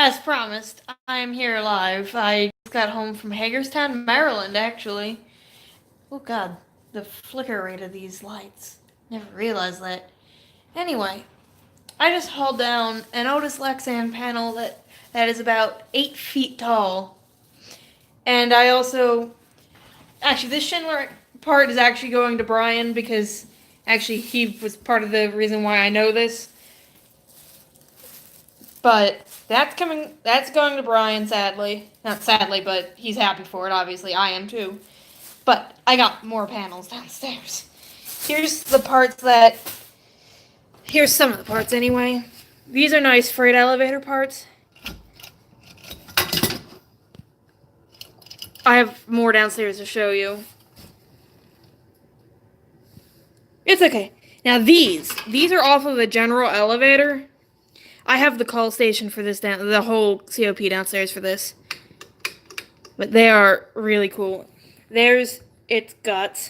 As promised, I am here live. I just got home from Hagerstown, Maryland, actually. Oh god, the flicker rate of these lights. Never realized that. Anyway, I just hauled down an Otis Lexan panel that is about 8 feet tall. And I also... Actually, this Schindler part is actually going to Brian because actually he was part of the reason why I know this. But that's going to Brian, sadly. Not sadly, but he's happy for it, obviously. I am too. But I got more panels downstairs. Here's the parts that. Here's some of the parts anyway. These are nice freight elevator parts. I have more downstairs to show you. It's okay. Now these are off of a general elevator. I have the call station for this the whole COP downstairs for this. But they are really cool. There's its guts.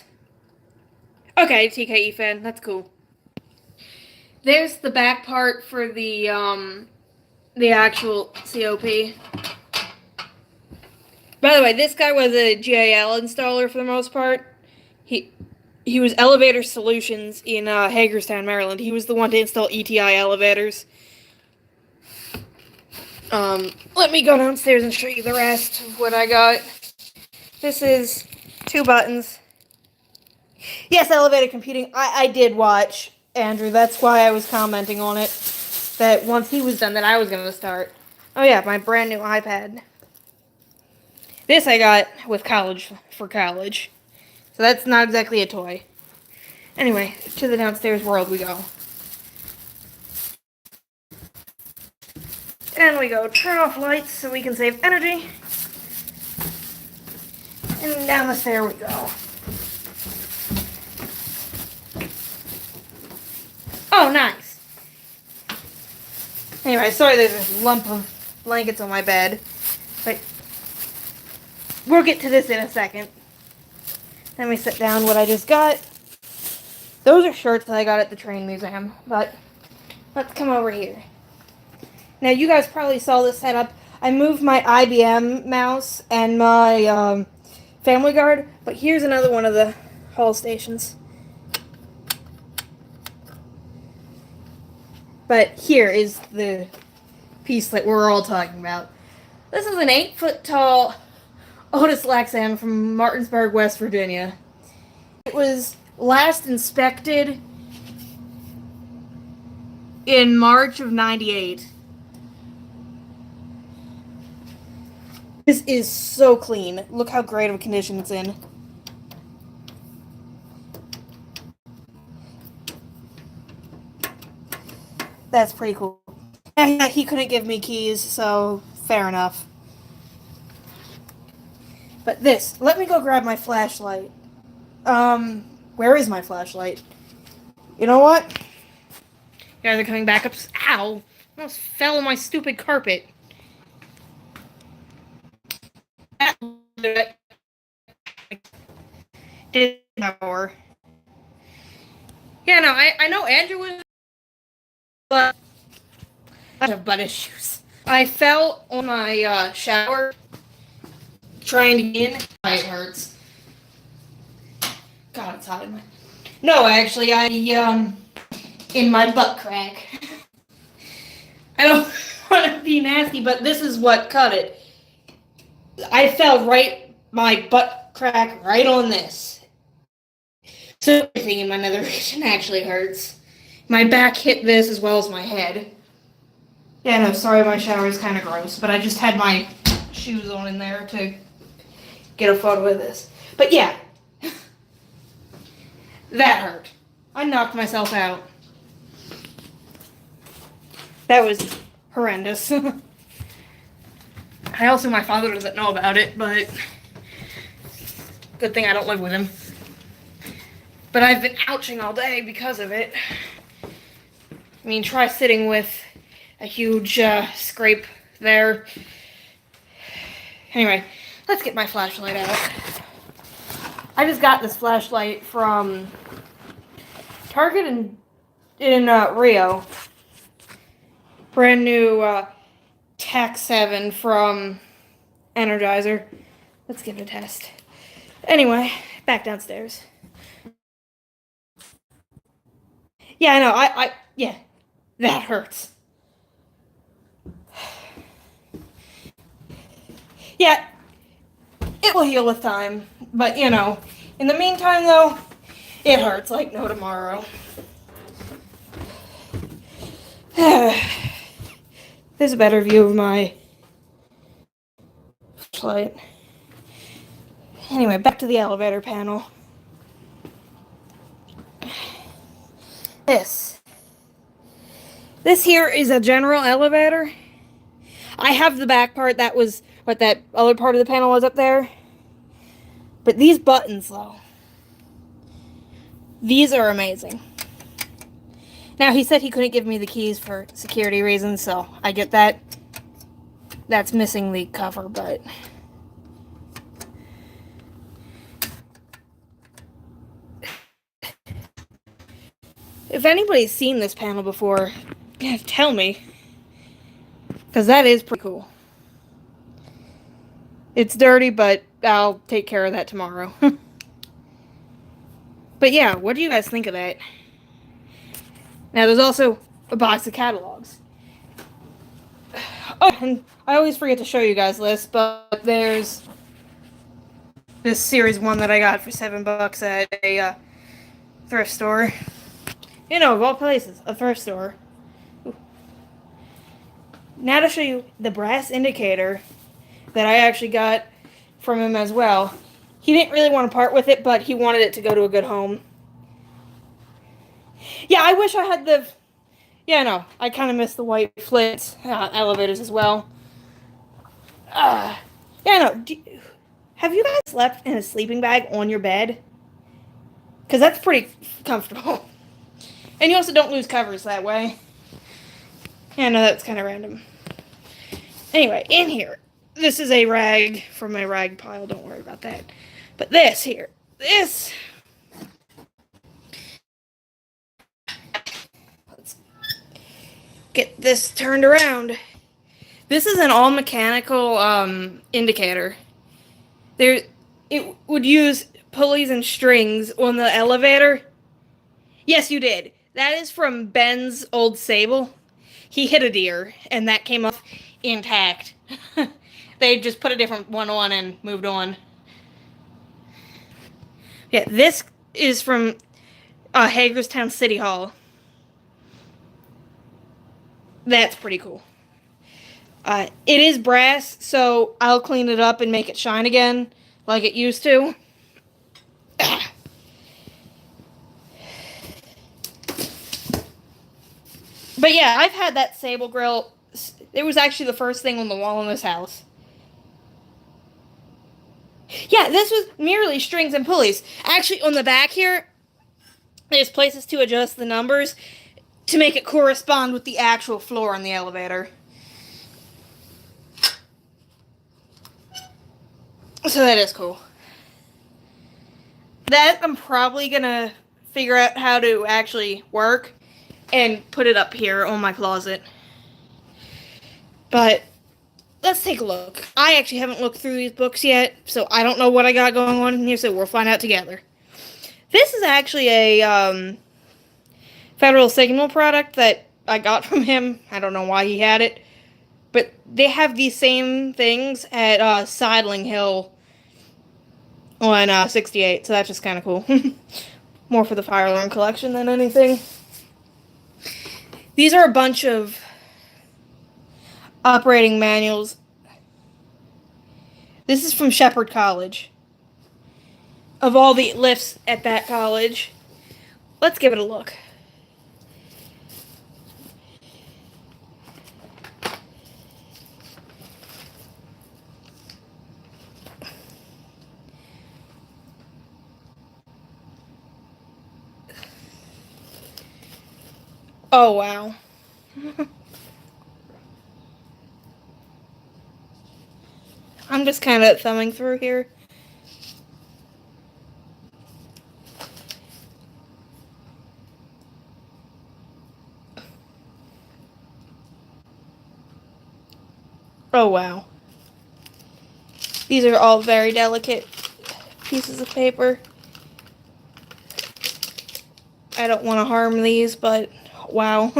Okay, TKE fan, that's cool. There's the back part for the actual COP. By the way, this guy was a GAL installer for the most part. He was Elevator Solutions in Hagerstown, Maryland. He was the one to install ETI elevators. Let me go downstairs and show you the rest of what I got. This is 2 buttons. Yes, elevator computing. I did watch Andrew. That's why I was commenting on it. That once he was done, that I was going to start. Oh yeah, my brand new iPad. This I got with college, for college. So that's not exactly a toy. Anyway, to the downstairs world we go. And we go turn off lights so we can save energy. And down the stair we go. Oh, nice. Anyway, sorry there's this lump of blankets on my bed. But we'll get to this in a second. Let me set down what I just got. Those are shirts that I got at the train museum. But let's come over here. Now, you guys probably saw this setup. I moved my IBM mouse and my Family Guard, but here's another one of the hall stations. But here is the piece that we're all talking about. This is an 8-foot tall Otis Lexan from Martinsburg, West Virginia. It was last inspected in March of '98. This is so clean. Look how great of a condition it's in. That's pretty cool. Yeah, he couldn't give me keys, so fair enough. But this, let me go grab my flashlight. Where is my flashlight? You know what? You guys are coming back up. Ow! I almost fell on my stupid carpet. Did more. Yeah, no, I know Andrew was, but I have butt issues. I fell on my shower trying to get in. It hurts. God, it's hot in my. No, actually, I in my butt crack. I don't want to be nasty, but this is what cut it. I fell my butt crack right on this. So everything in my nether region actually hurts. My back hit this as well as my head. Yeah, no, sorry, my shower is kind of gross, but I just had my shoes on in there to get a photo of this. But yeah, that hurt. I knocked myself out. That was horrendous. My father doesn't know about it, but good thing I don't live with him. But I've been ouching all day because of it. I mean, try sitting with a huge scrape there. Anyway, let's get my flashlight out. I just got this flashlight from Target in Rio. Brand new Tac 7 from Energizer. Let's give it a test. Anyway, back downstairs. Yeah, I know. Yeah, that hurts. Yeah, it will heal with time. But, in the meantime, though, it hurts like no tomorrow. There's a better view of my flashlight. Anyway, back to the elevator panel. This here is a general elevator. I have the back part that was what that other part of the panel was up there. But these buttons, though, these are amazing. Now, he said he couldn't give me the keys for security reasons, so I get that. That's missing the cover, but... If anybody's seen this panel before, tell me. Because that is pretty cool. It's dirty, but I'll take care of that tomorrow. But yeah, what do you guys think of that? Now, there's also a box of catalogs. Oh, and I always forget to show you guys this, but there's this Series 1 that I got for $7 at a thrift store. Of all places, a thrift store. Ooh. Now to show you the brass indicator that I actually got from him as well. He didn't really want to part with it, but he wanted it to go to a good home. Yeah, I wish I had the... Yeah, no, I kind of miss the white Flint elevators as well. Yeah, no. Have you guys slept in a sleeping bag on your bed? Because that's pretty comfortable. And you also don't lose covers that way. Yeah, no, that's kind of random. Anyway, in here, this is a rag from my rag pile. Don't worry about that. But this here, this... Let's get this turned around. This is an all-mechanical indicator. It would use pulleys and strings on the elevator. Yes, you did. That is from Ben's old Sable. He hit a deer, and that came off intact. They just put a different one on and moved on. Yeah, this is from Hagerstown City Hall. That's pretty cool. It is brass, so I'll clean it up and make it shine again like it used to. But yeah, I've had that Sable grill. It was actually the first thing on the wall in this house. Yeah, this was merely strings and pulleys. Actually, on the back here, there's places to adjust the numbers to make it correspond with the actual floor on the elevator. So that is cool. That I'm probably gonna figure out how to actually work and put it up here on my closet. But let's take a look. I actually haven't looked through these books yet, so I don't know what I got going on in here, so we'll find out together. This is actually a Federal Signal product that I got from him. I don't know why he had it. But they have these same things at Sidling Hill on 68, so that's just kind of cool. More for the fire alarm collection than anything. These are a bunch of operating manuals. This is from Shepherd College. Of all the lifts at that college. Let's give it a look. Oh, wow. I'm just kind of thumbing through here. Oh, wow. These are all very delicate pieces of paper. I don't want to harm these, but wow.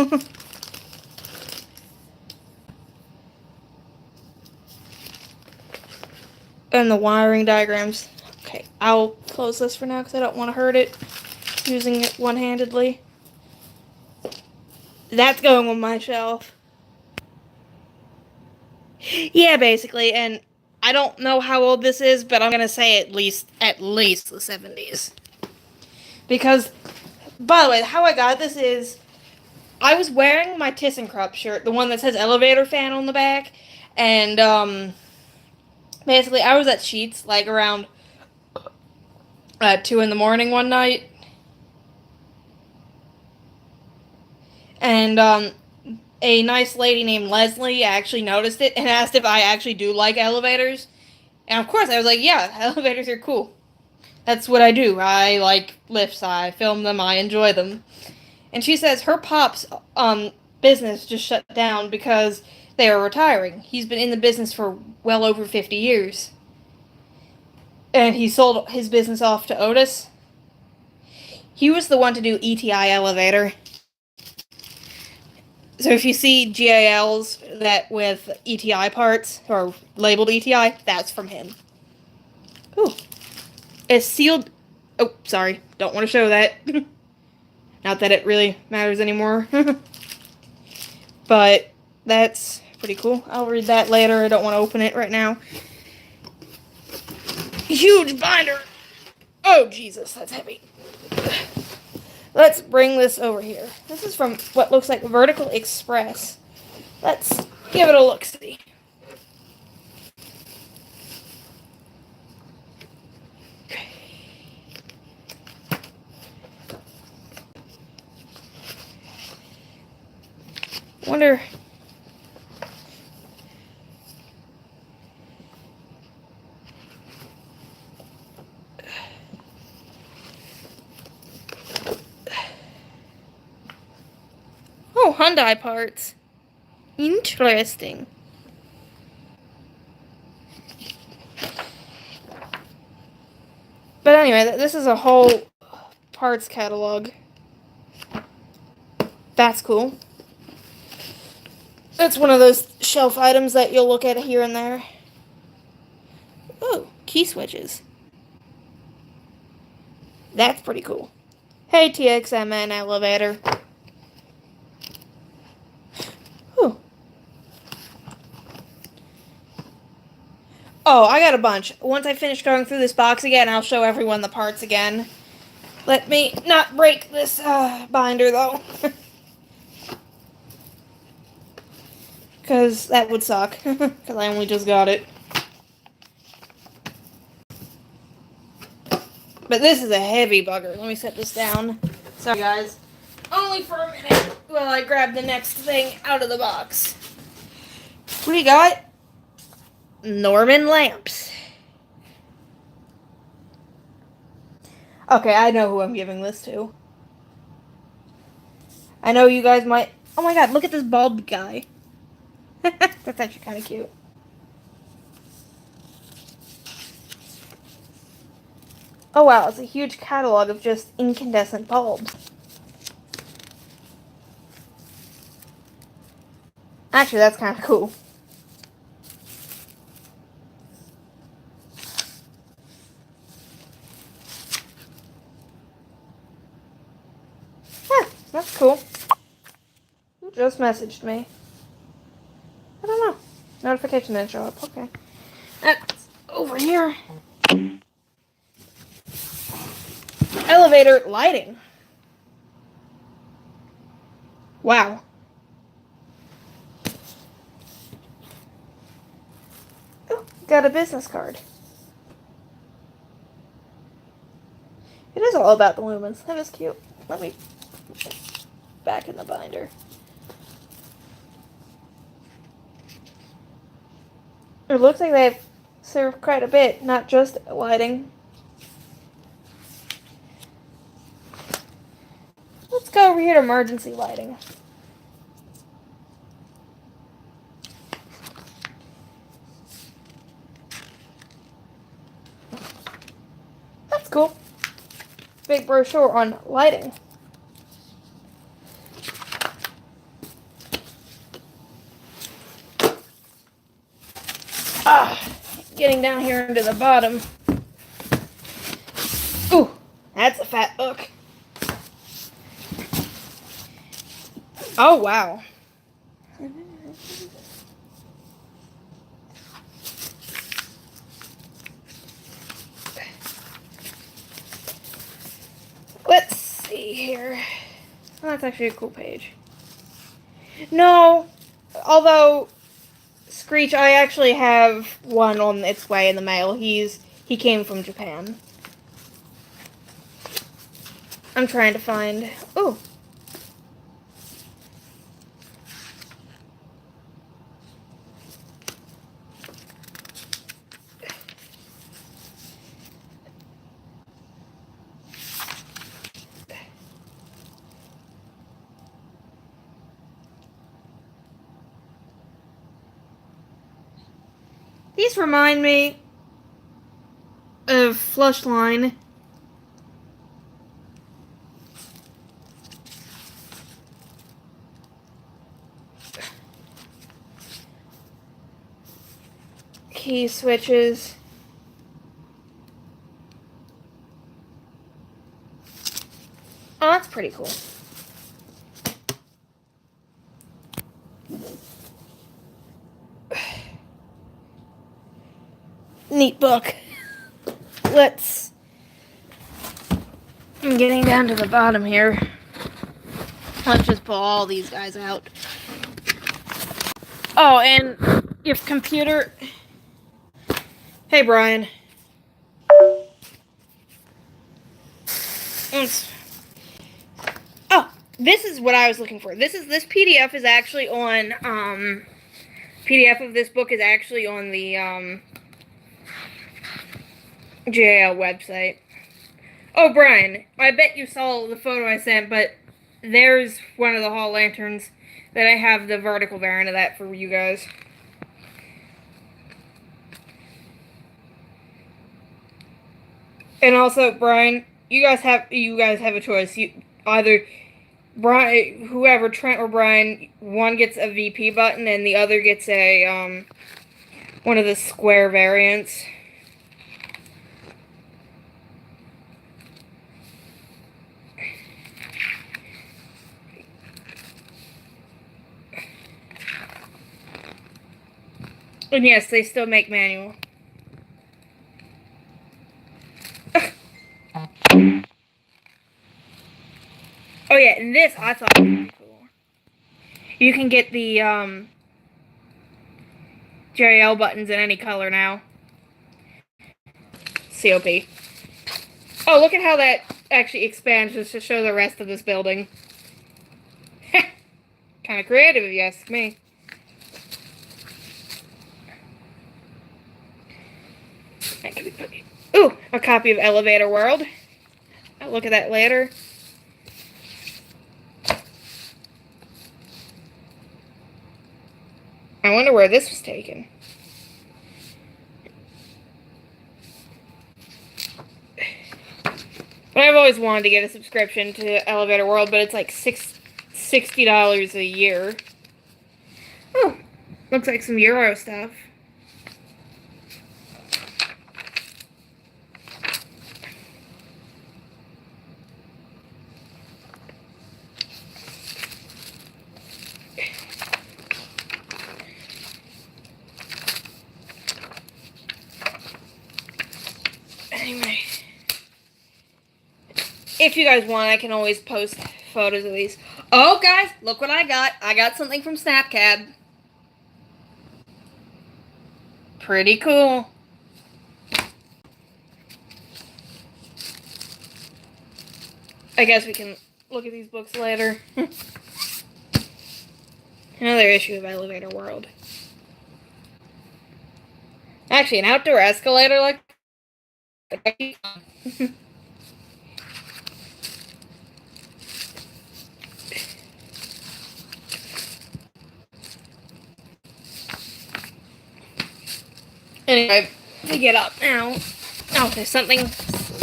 And the wiring diagrams. Okay, I'll close this for now because I don't want to hurt it using it one-handedly. That's going on my shelf. Yeah, basically, and I don't know how old this is, but I'm gonna say at least the 70s. Because, by the way, how I got this is I was wearing my ThyssenKrupp shirt, the one that says elevator fan on the back, and basically I was at Sheetz like around 2 in the morning one night, and a nice lady named Leslie actually noticed it and asked if I actually do like elevators. And of course I was like, yeah, elevators are cool. That's what I do. I like lifts. I film them. I enjoy them. And she says her pop's business just shut down because they are retiring. He's been in the business for well over 50 years. And he sold his business off to Otis. He was the one to do ETI elevator. So if you see GALs that with ETI parts or labeled ETI, that's from him. Ooh. It's sealed. Oh, sorry. Don't want to show that. Not that it really matters anymore. But that's pretty cool. I'll read that later. I don't want to open it right now. Huge binder. Oh, Jesus, that's heavy. Let's bring this over here. This is from what looks like Vertical Express. Let's give it a look-see. Wonder. Oh, Hyundai parts. Interesting. But anyway, this is a whole parts catalog. That's cool. That's one of those shelf items that you'll look at here and there. Oh, key switches. That's pretty cool. Hey, TXMN elevator. Whew. Oh, I got a bunch. Once I finish going through this box again, I'll show everyone the parts again. Let me not break this binder, though. Because that would suck. Because I only just got it. But this is a heavy bugger. Let me set this down. Sorry, guys. Only for a minute while I grab the next thing out of the box. What do you got? Norman lamps. Okay, I know who I'm giving this to. I know you guys might... Oh my god, look at this bulb guy. That's actually kind of cute. Oh wow, it's a huge catalog of just incandescent bulbs. Actually, that's kind of cool. Yeah, that's cool. Who just messaged me? I don't know. Notification didn't show up. Okay. That's over here. Elevator lighting. Wow. Oh, got a business card. It is all about the lumens. That is cute. Let me back in the binder. It looks like they've served quite a bit, not just lighting. Let's go over here to emergency lighting. cool. Big brochure on lighting. Getting down here into the bottom. Ooh, that's a fat book. Oh, wow. Let's see here. Oh, that's actually a cool page. No, although Screech, I actually have one on its way in the mail. He came from Japan. I'm trying to find. Ooh. These remind me of Flushline. Key switches. Oh, that's pretty cool. Neat book. I'm getting down to the bottom here. Let's just pull all these guys out. Oh, and if computer... Hey, Brian. Oh, this is what I was looking for. This PDF is actually on, PDF of this book is actually on the, JL website. Oh, Brian, I bet you saw the photo I sent, but there's one of the hall lanterns that I have the vertical variant of that for you guys. And also, Brian, you guys have a choice. Either Brian, whoever, Trent or Brian, one gets a VP button and the other gets a one of the square variants. And yes, they still make manual. Oh yeah, and this I thought was pretty cool. You can get the JL buttons in any color now. COP. Oh, look at how that actually expands just to show the rest of this building. Kind of creative, if you ask me. Ooh, a copy of Elevator World. I'll look at that later. I wonder where this was taken. But I've always wanted to get a subscription to Elevator World, but it's like $60 a year. Oh, looks like some Euro stuff. Anyway, if you guys want, I can always post photos of these. Oh, guys, look what I got. I got something from Snapcab. Pretty cool. I guess we can look at these books later. Another issue of Elevator World. Actually, an outdoor escalator like Anyway, we get up now. Oh, there's something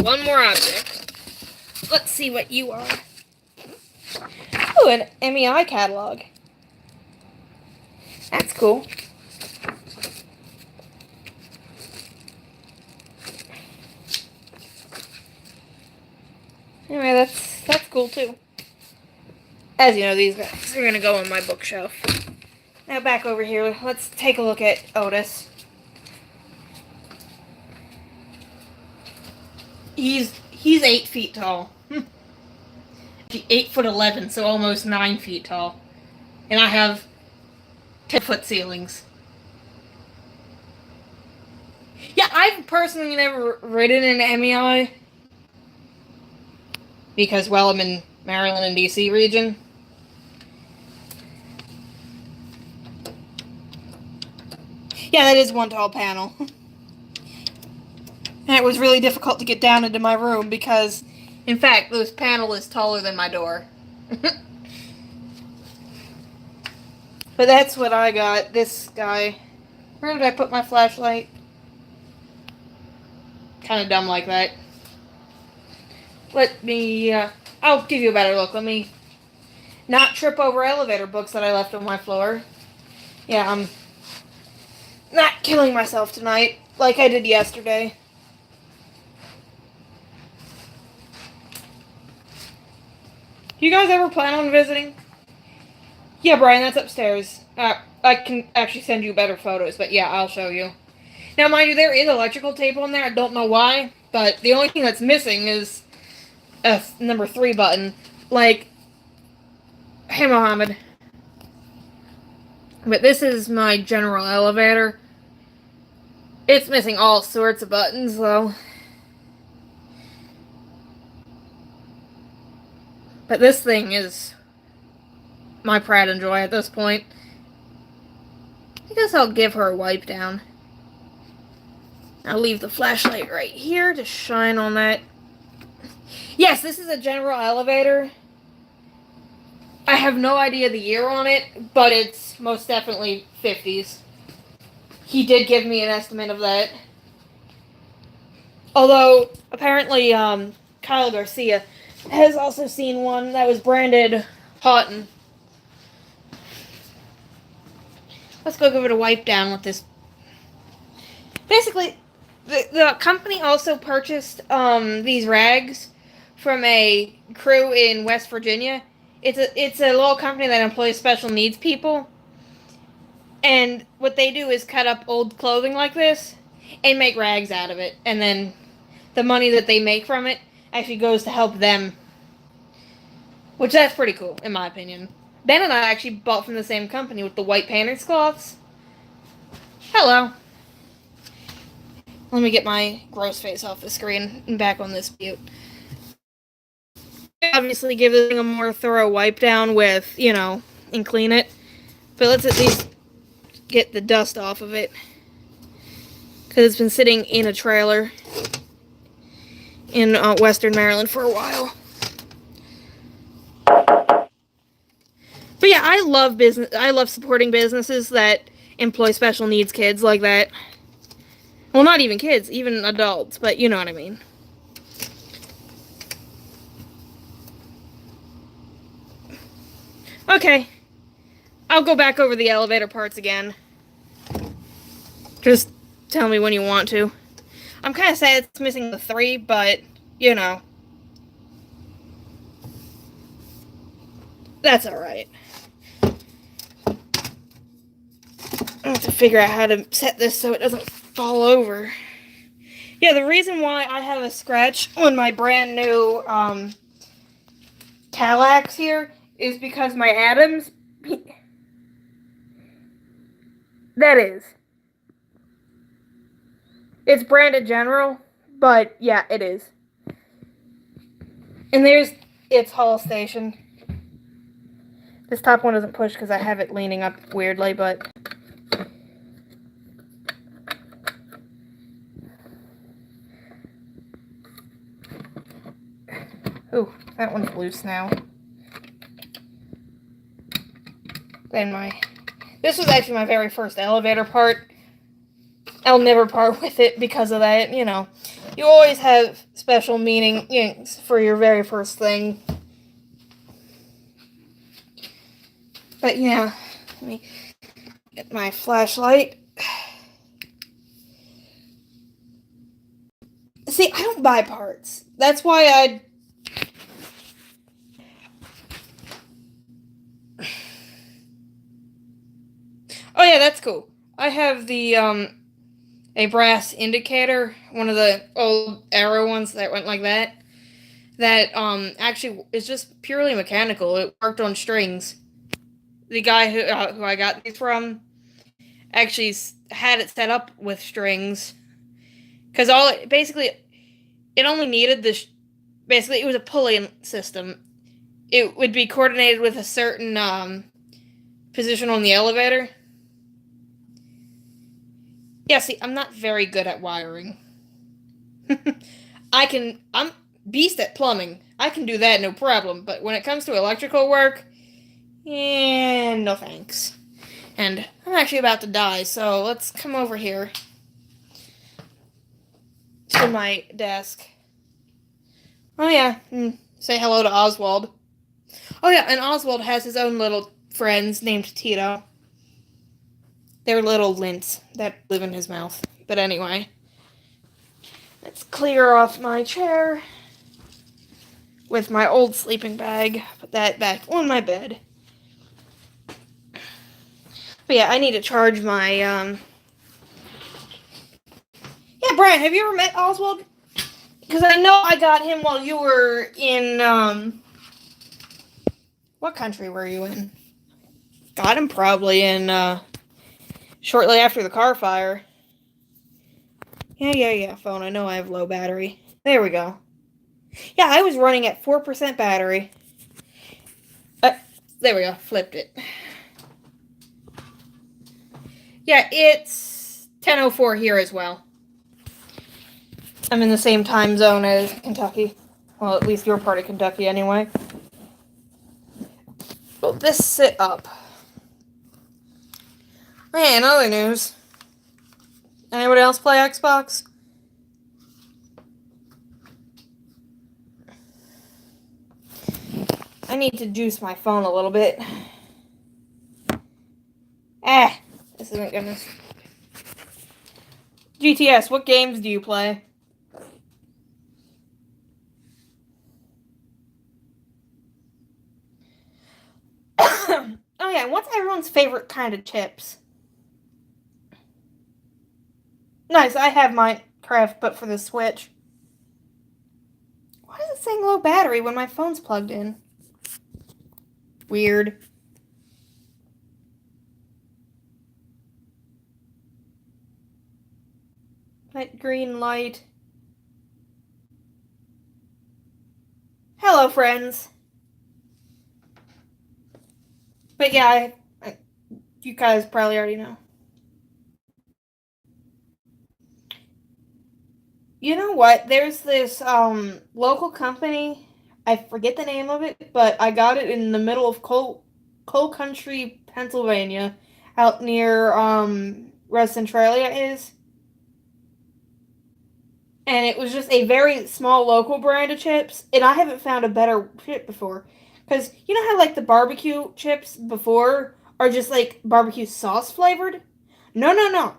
one more object. Let's see what you are. Oh, an MEI catalog. That's cool. Anyway, that's cool too. As you know, these guys are gonna go on my bookshelf. Now back over here, let's take a look at Otis. He's 8 feet tall. 8'11", so almost 9 feet tall. And I have 10-foot ceilings. Yeah, I've personally never ridden an MEI. Because, well, I'm in Maryland and DC region. Yeah, that is one tall panel. And it was really difficult to get down into my room because, in fact, this panel is taller than my door. But that's what I got. This guy. Where did I put my flashlight? Kind of dumb like that. Let me, I'll give you a better look. Let me not trip over elevator books that I left on my floor. Yeah, I'm not killing myself tonight like I did yesterday. You guys ever plan on visiting? Yeah, Brian, that's upstairs. I can actually send you better photos, but yeah, I'll show you. Now, mind you, there is electrical tape on there. I don't know why, but the only thing that's missing is a number 3 button. Like, hey, Mohammed. But this is my general elevator. It's missing all sorts of buttons, though. But this thing is my pride and joy at this point. I guess I'll give her a wipe down. I'll leave the flashlight right here to shine on that. Yes, this is a general elevator. I have no idea the year on it, but it's most definitely 50s. He did give me an estimate of that. Although, apparently, Kyle Garcia has also seen one that was branded Houghton. Let's go give it a wipe down with this. Basically, the company also purchased these rags from a crew in West Virginia. It's a little company that employs special needs people. And what they do is cut up old clothing like this and make rags out of it. And then the money that they make from it actually goes to help them. Which that's pretty cool, in my opinion. Ben and I actually bought from the same company with the white painters cloths. Hello. Let me get my gross face off the screen and back on this view. Obviously give this thing a more thorough wipe down with, and clean it. But let's at least get the dust off of it. Because it's been sitting in a trailer in Western Maryland for a while. But yeah, I love business. I love supporting businesses that employ special needs kids like that. Well, not even kids, even adults, but you know what I mean. Okay. I'll go back over the elevator parts again. Just tell me when you want to. I'm kind of sad it's missing the 3, but, that's alright. I have to figure out how to set this so it doesn't fall over. Yeah, the reason why I have a scratch on my brand new Kallax here is because my Adams... That is. It's branded General, but yeah, it is. And there's its Hall Station. This top one doesn't push because I have it leaning up weirdly, but... Ooh, that one's loose now. Then this was actually my very first elevator part. I'll never part with it because of that, You always have special meanings for your very first thing. But yeah, let me get my flashlight. See, I don't buy parts. That's why I... Oh yeah, that's cool. I have the, a brass indicator, one of the old Arrow ones that went like that. That, actually is just purely mechanical. It worked on strings. The guy who I got these from actually had it set up with strings. Because basically, it only needed this... Basically, it was a pulley system. It would be coordinated with a certain, position on the elevator. Yeah, see, I'm not very good at wiring. I'm beast at plumbing. I can do that, no problem. But when it comes to electrical work, no thanks. And I'm actually about to die, so let's come over here to my desk. Oh yeah, say hello to Oswald. Oh yeah, and Oswald has his own little friends named Tito. They're little lints that live in his mouth. But anyway, let's clear off my chair with my old sleeping bag. Put that back on my bed. But yeah, I need to charge my, Yeah, Brian, have you ever met Oswald? Because I know I got him while you were in, What country were you in? Got him probably in, shortly after the car fire. Yeah, phone. I know I have low battery. There we go. Yeah, I was running at 4% battery. There we go. Flipped it. Yeah, it's 10:04 here as well. I'm in the same time zone as Kentucky. Well, at least your part of Kentucky anyway. Will this sit up? Hey, in other news. Anybody else play Xbox? I need to juice my phone a little bit. This isn't gonna... GTS, what games do you play? Oh yeah, what's everyone's favorite kind of chips? Nice, I have Minecraft, but for the Switch. Why is it saying low battery when my phone's plugged in? Weird. That green light. Hello, friends. But yeah, you guys probably already know. You know what? There's this local company. I forget the name of it, but I got it in the middle of coal country, Pennsylvania, out near where Centralia is. And it was just a very small local brand of chips, and I haven't found a better chip before. Because you know how like the barbecue chips before are just like barbecue sauce flavored? No.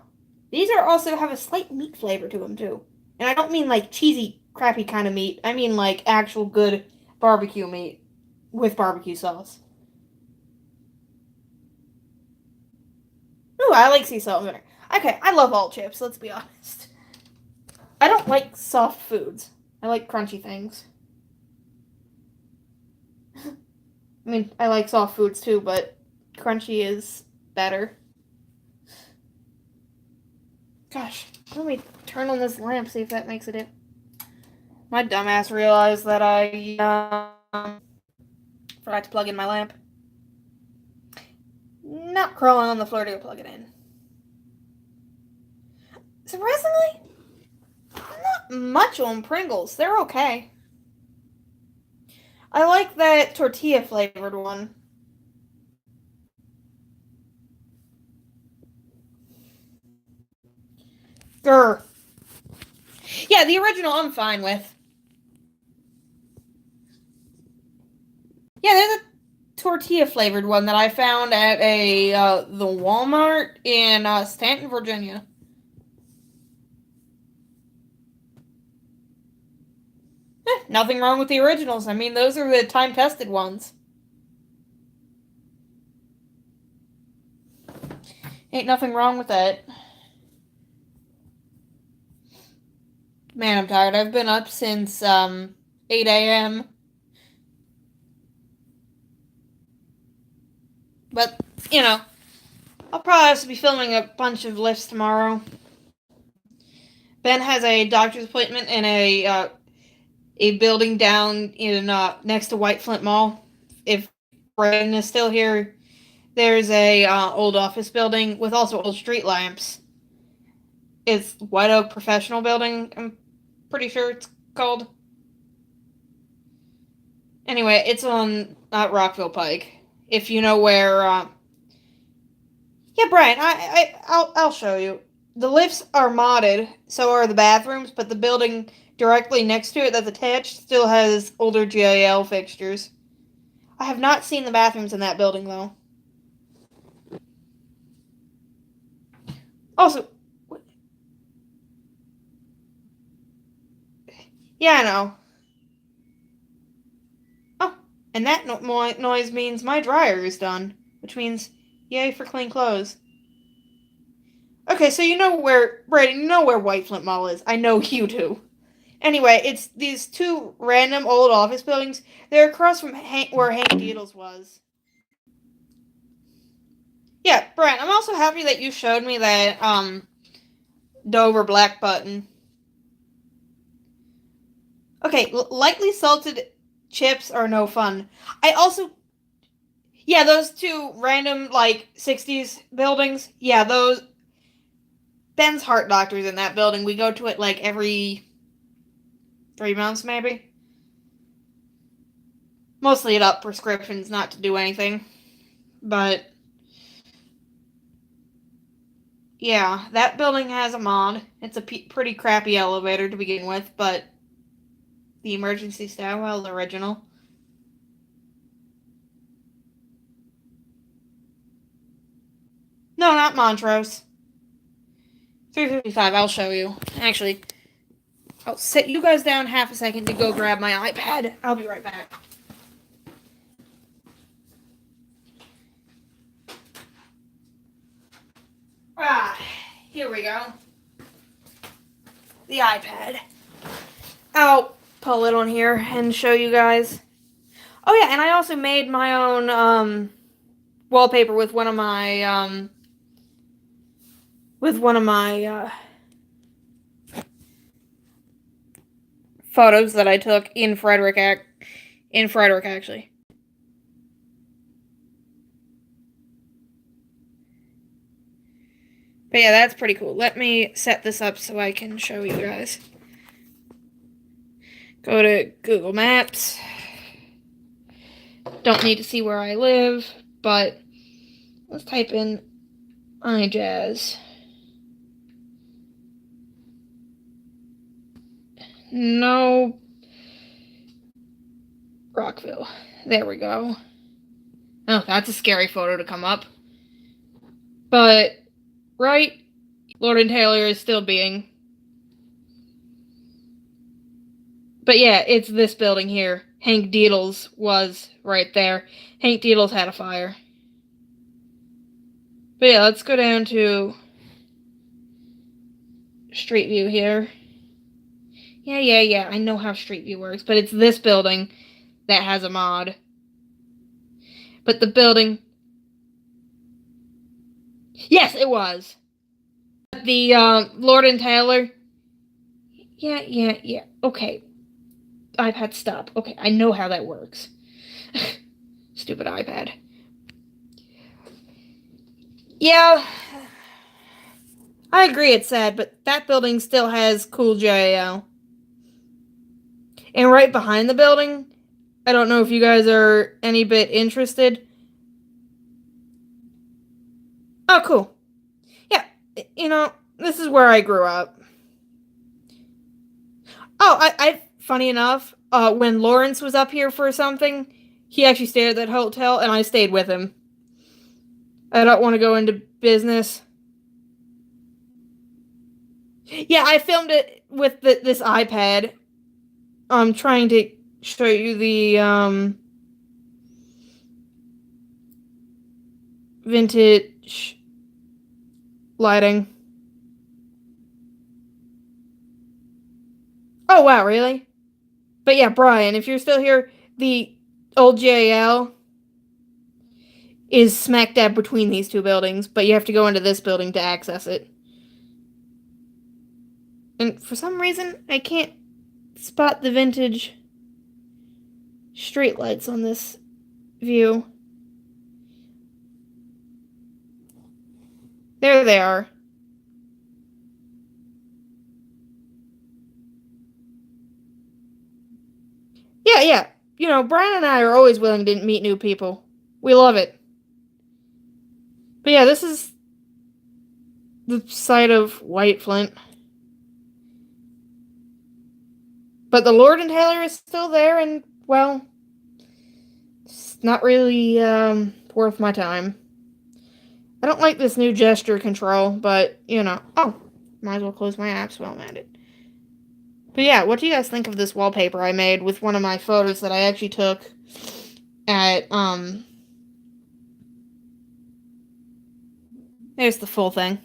These are also have a slight meat flavor to them too. And I don't mean like cheesy, crappy kind of meat. I mean like actual good barbecue meat with barbecue sauce. Ooh, I like sea salt and vinegar. Okay, I love all chips, let's be honest. I don't like soft foods. I like crunchy things. I mean, I like soft foods too, but crunchy is better. Gosh, let me turn on this lamp, see if that makes it. My dumbass realized that I forgot to plug in my lamp. Not crawling on the floor to plug it in. Surprisingly, not much on Pringles. They're okay. I like that tortilla flavored one. Grr. Yeah, Yeah, the original I'm fine with. Yeah, there's a tortilla flavored one that I found at the Walmart in Stanton, Virginia. Nothing wrong with the originals. I mean, those are the time-tested ones. Ain't nothing wrong with that. Man, I'm tired. I've been up since 8 a.m. But, you know, I'll probably have to be filming a bunch of lifts tomorrow. Ben has a doctor's appointment in a building down in next to White Flint Mall. If Brandon is still here, there's a old office building with also old street lamps. It's White Oak Professional Building, I'm pretty sure it's called. Anyway, it's on Rockville Pike. If you know where. Yeah, Brian, I'll show you. The lifts are modded, so are the bathrooms, but the building directly next to it that's attached still has older GIL fixtures. I have not seen the bathrooms in that building, though. Also, yeah, I know. Oh, and that noise means my dryer is done, which means yay for clean clothes. Okay, so you know where, Brady, you know where White Flint Mall is. I know you do. Anyway, it's these two random old office buildings. They're across from where Hank Needles was. Yeah, Brent, I'm also happy that you showed me that Dover black button. Okay, lightly salted chips are no fun. I also, yeah, those two random like 60s buildings. Yeah, those. Ben's heart doctor's in that building. We go to it like every 3 months, maybe. Mostly it up prescriptions, not to do anything. But yeah, that building has a mod. It's a pretty crappy elevator to begin with, but the emergency stairwell, the original. No, not Montrose. 355, I'll show you. Actually, I'll sit you guys down half a second to go grab my iPad. I'll be right back. Here we go. The iPad. I'll pull it on here and show you guys. Oh yeah, and I also made my own wallpaper with one of my photos that I took in Frederick actually. But yeah, that's pretty cool. Let me set this up so I can show you guys. Go to Google Maps. Don't need to see where I live, but let's type in iJazz. No. Rockville. There we go. Oh, that's a scary photo to come up. But, right? Lord and Taylor is still being. But yeah, it's this building here. Hank Deedles was right there. Hank Deedles had a fire. But yeah, let's go down to Street View here. Yeah, I know how Street View works, but it's this building that has a mod. But the building... Yes, it was. The Lord and Taylor... Yeah. Okay. iPad, stop. Okay, I know how that works. Stupid iPad. Yeah, I agree it's sad, but that building still has cool JL. And right behind the building, I don't know if you guys are any bit interested. Oh, cool. Yeah, you know, this is where I grew up. Oh, funny enough, when Lawrence was up here for something, he actually stayed at that hotel, and I stayed with him. I don't want to go into business. Yeah, I filmed it with this iPad. I'm trying to show you the vintage lighting. Oh wow, really? But yeah, Brian, if you're still here, the old JL is smack dab between these two buildings, but you have to go into this building to access it. And for some reason, I can't spot the vintage streetlights on this view. There they are. Yeah, yeah. You know, Brian and I are always willing to meet new people. We love it. But yeah, this is the site of White Flint. But the Lord and Taylor is still there, and, well, it's not really worth my time. I don't like this new gesture control, but, you know. Oh, might as well close my apps while I'm at it. But yeah, what do you guys think of this wallpaper I made with one of my photos that I actually took at, there's the full thing.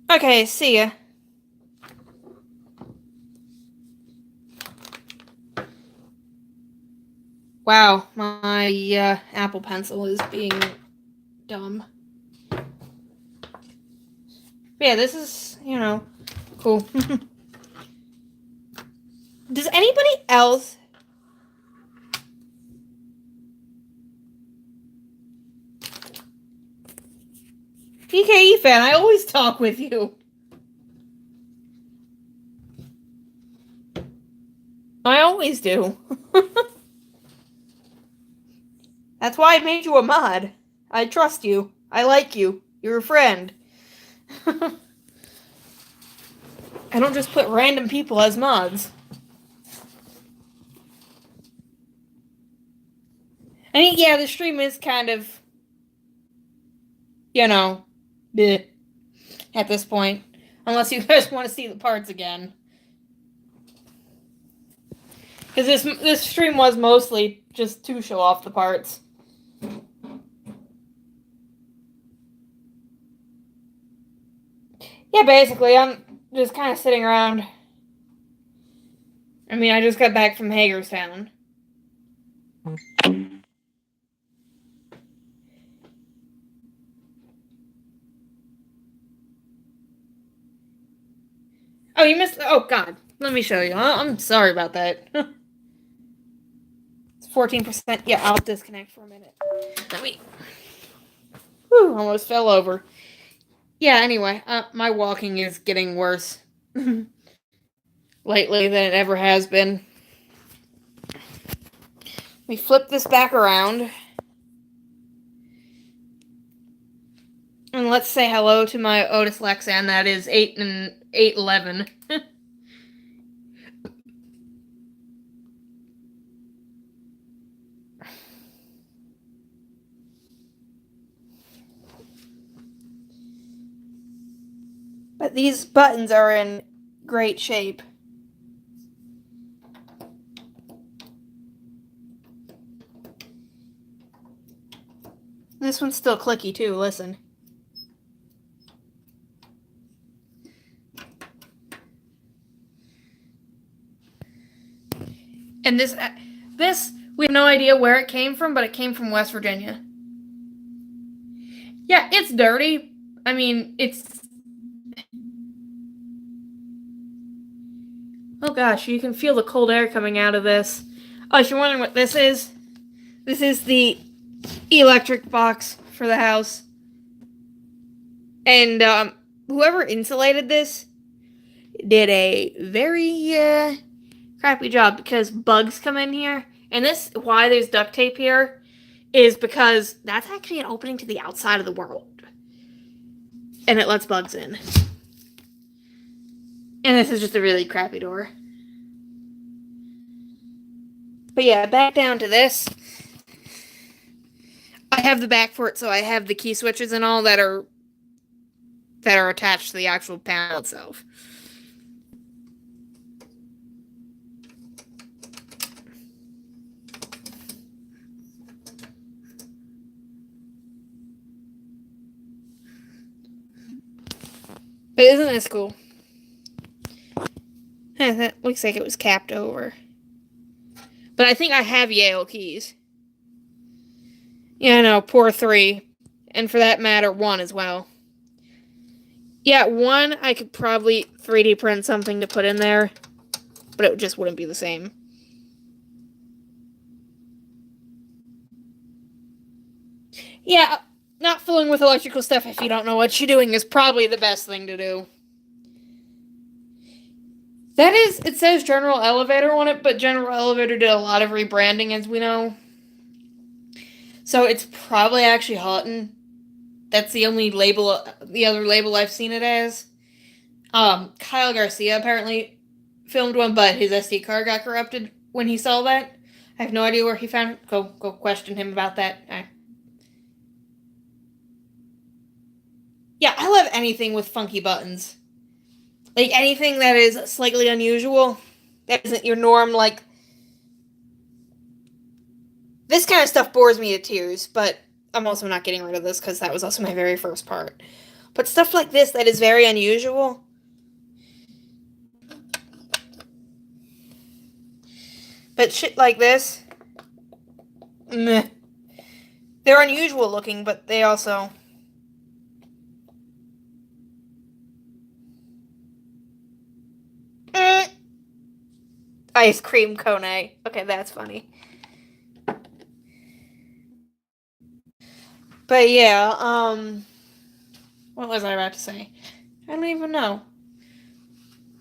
Okay, see ya. Wow, my Apple Pencil is being dumb. But yeah, this is, you know, cool. Does anybody else... PKE fan, I always talk with you. I always do. That's why I made you a mod. I trust you. I like you. You're a friend. I don't just put random people as mods. I mean, yeah, the stream is kind of, you know, bleh, at this point. Unless you guys want to see the parts again. Because this stream was mostly just to show off the parts. Yeah, basically, I'm just kind of sitting around. I mean, I just got back from Hagerstown. Oh, you missed... Oh, God. Let me show you. I'm sorry about that. It's 14%. Yeah, I'll disconnect for a minute. Let me... Whew, almost fell over. Yeah, anyway, my walking is getting worse lately than it ever has been. Let me flip this back around. And let's say hello to my Otis Lexan. That is 811. But these buttons are in great shape. This one's still clicky too, listen. And this, we have no idea where it came from, but it came from West Virginia. Yeah, it's dirty. I mean, it's... Oh gosh, you can feel the cold air coming out of this. Oh, if you're wondering what this is the electric box for the house. And whoever insulated this did a very crappy job, because bugs come in here. And this, why there's duct tape here, is because that's actually an opening to the outside of the world. And it lets bugs in. And this is just a really crappy door. But yeah, back down to this. I have the back for it, so I have the key switches and all that are attached to the actual panel itself. But isn't this cool? That looks like it was capped over. But I think I have Yale keys. Yeah, no, poor 3. And for that matter, 1 as well. Yeah, 1, I could probably 3D print something to put in there. But it just wouldn't be the same. Yeah, not filling with electrical stuff if you don't know what you're doing is probably the best thing to do. That is, it says General Elevator on it, but General Elevator did a lot of rebranding, as we know. So it's probably actually Houghton. That's the only label, the other label I've seen it as. Kyle Garcia apparently filmed one, but his SD card got corrupted when he saw that. I have no idea where he found it. Go question him about that. Yeah, I love anything with funky buttons. Like, anything that is slightly unusual, that isn't your norm, like... This kind of stuff bores me to tears, but I'm also not getting rid of this, because that was also my very first part. But stuff like this that is very unusual... But shit like this... Meh. They're unusual looking, but they also... Ice cream cone. Okay, that's funny. But yeah, what was I about to say? I don't even know.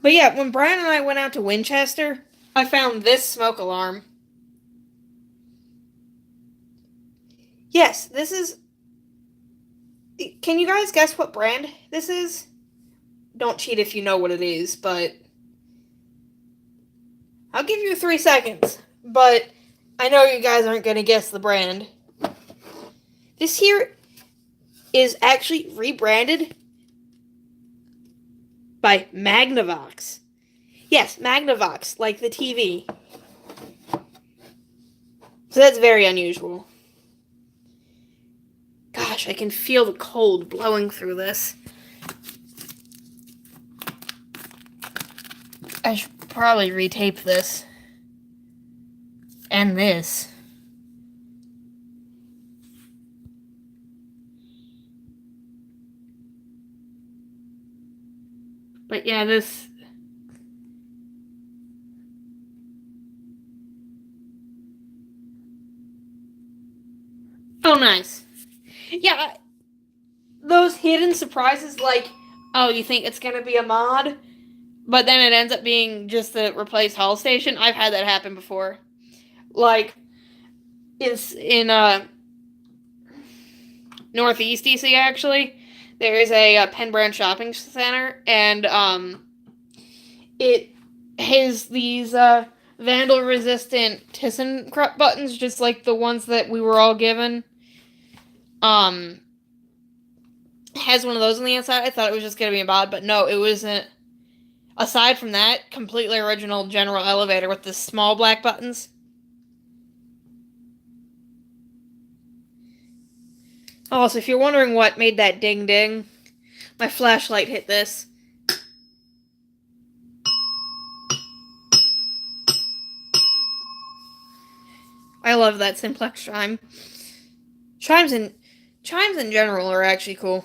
But yeah, when Brian and I went out to Winchester, I found this smoke alarm. Yes, this is... Can you guys guess what brand this is? Don't cheat if you know what it is, but... I'll give you 3 seconds, but I know you guys aren't going to guess the brand. This here is actually rebranded by Magnavox. Yes, Magnavox, like the TV. So that's very unusual. Gosh, I can feel the cold blowing through this. I should probably retape this. And this. But yeah, this... Oh, nice. Yeah, those hidden surprises, like, oh, you think it's gonna be a mod? But then it ends up being just the replace Hall Station. I've had that happen before. Like, in Northeast DC, actually, there is a Penn Brand shopping center, and it has these vandal-resistant ThyssenKrupp buttons, just like the ones that we were all given. Has one of those on the inside. I thought it was just gonna be a mod, but no, it wasn't. Aside from that, completely original General Elevator with the small black buttons. Also, if you're wondering what made that ding ding, my flashlight hit this. I love that simplex chime. Chimes in general are actually cool.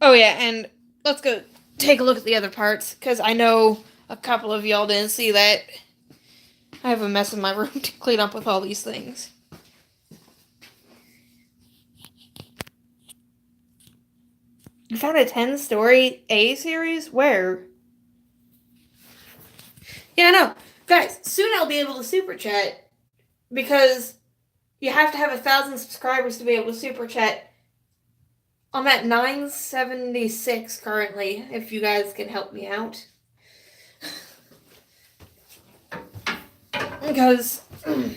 Oh yeah, and let's go take a look at the other parts, because I know a couple of y'all didn't see that. I have a mess in my room to clean up with all these things. You found a 10-story A series? Where? Yeah, no. Guys, soon I'll be able to super chat because you have to have 1,000 subscribers to be able to super chat. I'm at 976 currently, if you guys can help me out. Because, let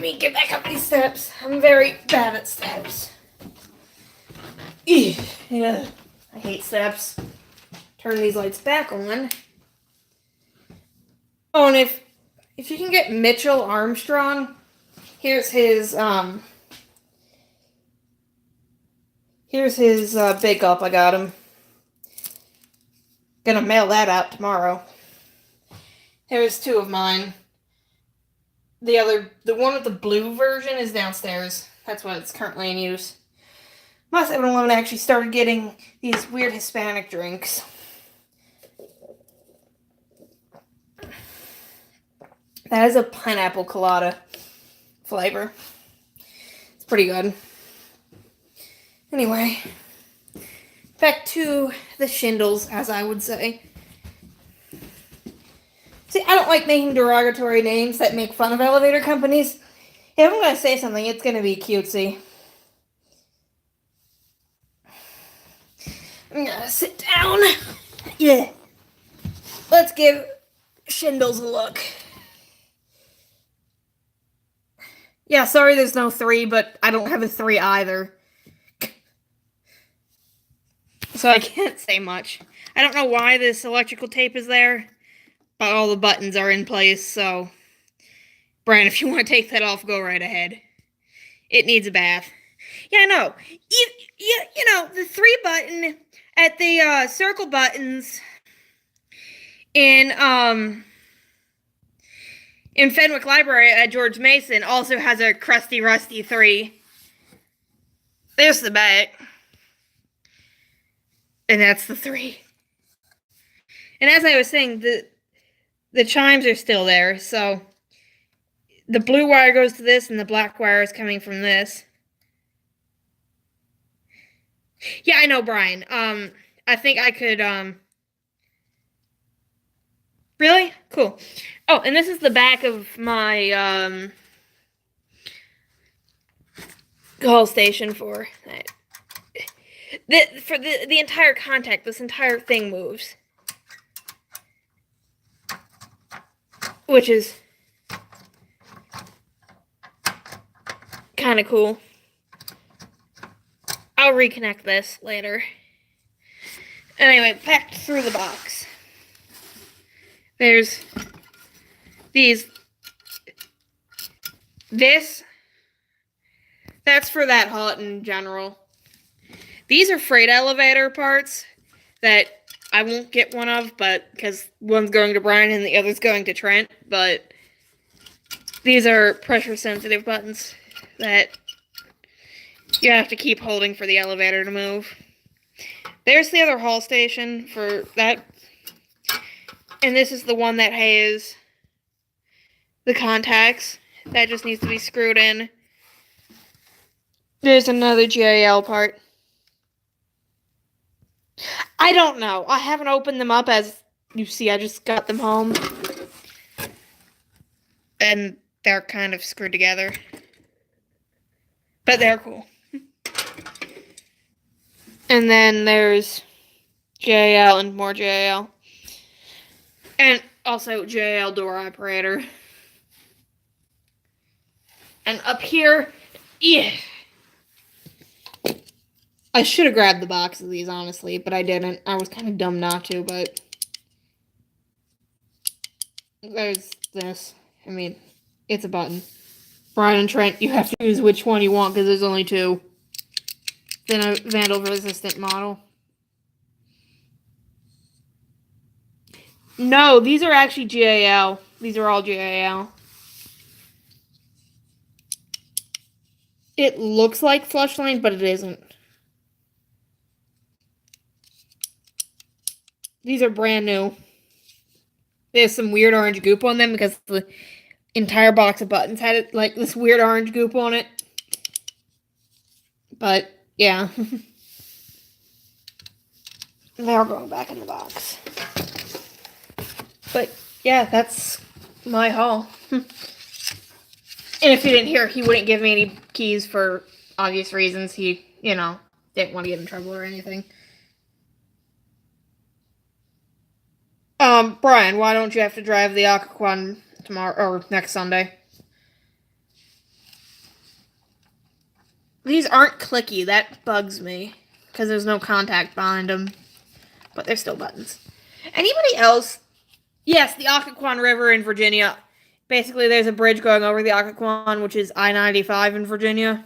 me get back up these steps. I'm very bad at steps. Yeah, I hate steps. Turn these lights back on. Oh, and if you can get Mitchell Armstrong, here's his big up. I got him. Gonna mail that out tomorrow. Here's 2 of mine. The one with the blue version is downstairs. That's what it's currently in use. My 7-Eleven actually started getting these weird Hispanic drinks. That is a pineapple colada flavor. It's pretty good. Anyway, back to the shindles, as I would say. See, I don't like making derogatory names that make fun of elevator companies. If I'm going to say something, it's going to be cutesy. I'm going to sit down. Yeah. Let's give shindles a look. Yeah, sorry there's no 3, but I don't have a 3 either. So I can't say much. I don't know why this electrical tape is there, but all the buttons are in place, so Brian, if you want to take that off, go right ahead. It needs a bath. Yeah, no. You know, the 3 button at the circle buttons in Fenwick Library at George Mason also has a crusty, rusty 3. There's the back. And that's the 3. And as I was saying, the chimes are still there, so the blue wire goes to this, and the black wire is coming from this. Yeah, I know, Brian. I think I could, Really? Cool. Oh, and this is the back of my, call station for that. For the entire contact, this entire thing moves. Which is kind of cool. I'll reconnect this later. Anyway, back through the box. There's that's for that hut in general. These are freight elevator parts that I won't get one of, but because one's going to Brian and the other's going to Trent, but these are pressure sensitive buttons that you have to keep holding for the elevator to move. There's the other hall station for that. And this is the one that has the contacts. That just needs to be screwed in. There's another GAL part. I don't know. I haven't opened them up, as you see. I just got them home. And they're kind of screwed together. But they're cool. And then there's GAL and more GAL. And also GAL door operator. And up here, yeah. I should have grabbed the box of these, honestly, but I didn't. I was kind of dumb not to, but there's this. I mean, it's a button. Brian and Trent, you have to choose which one you want, because there's only 2. Then a vandal-resistant model. No, these are actually GAL. These are all GAL. It looks like flush line, but it isn't. These are brand new. There's some weird orange goop on them because the entire box of buttons had like this weird orange goop on it. But yeah. They're going back in the box. But yeah, that's my haul. And if you didn't hear, he wouldn't give me any keys for obvious reasons. He, didn't want to get in trouble or anything. Brian, why don't you have to drive the Occoquan tomorrow or next Sunday? These aren't clicky. That bugs me because there's no contact behind them, but they're still buttons. Anybody else? Yes, the Occoquan River in Virginia. Basically, there's a bridge going over the Occoquan, which is I-95 in Virginia.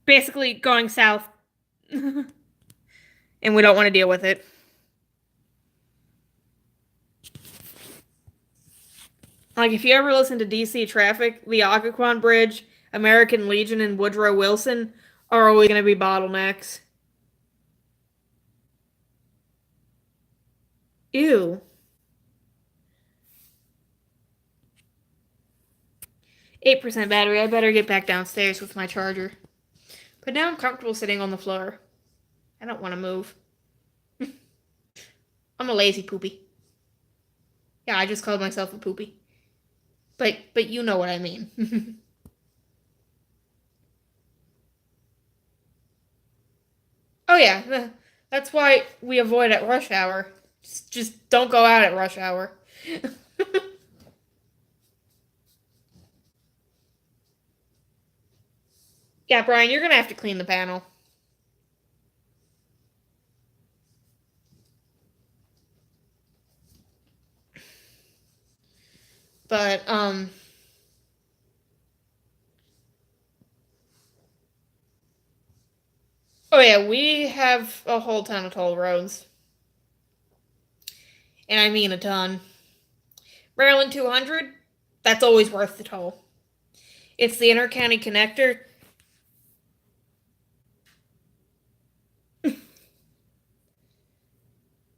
Basically, going south. And we don't want to deal with it. Like, if you ever listen to DC Traffic, the Occoquan Bridge, American Legion, and Woodrow Wilson are always going to be bottlenecks. Ew. 8% battery. I better get back downstairs with my charger. But now I'm comfortable sitting on the floor. I don't want to move. I'm a lazy poopy. Yeah, I just called myself a poopy. But you know what I mean. Oh yeah, that's why we avoid at rush hour. Just don't go out at rush hour. Yeah, Brian, you're gonna have to clean the panel. But, oh yeah, we have a whole ton of toll roads. And I mean a ton. Maryland 200, that's always worth the toll. It's the inter-county connector.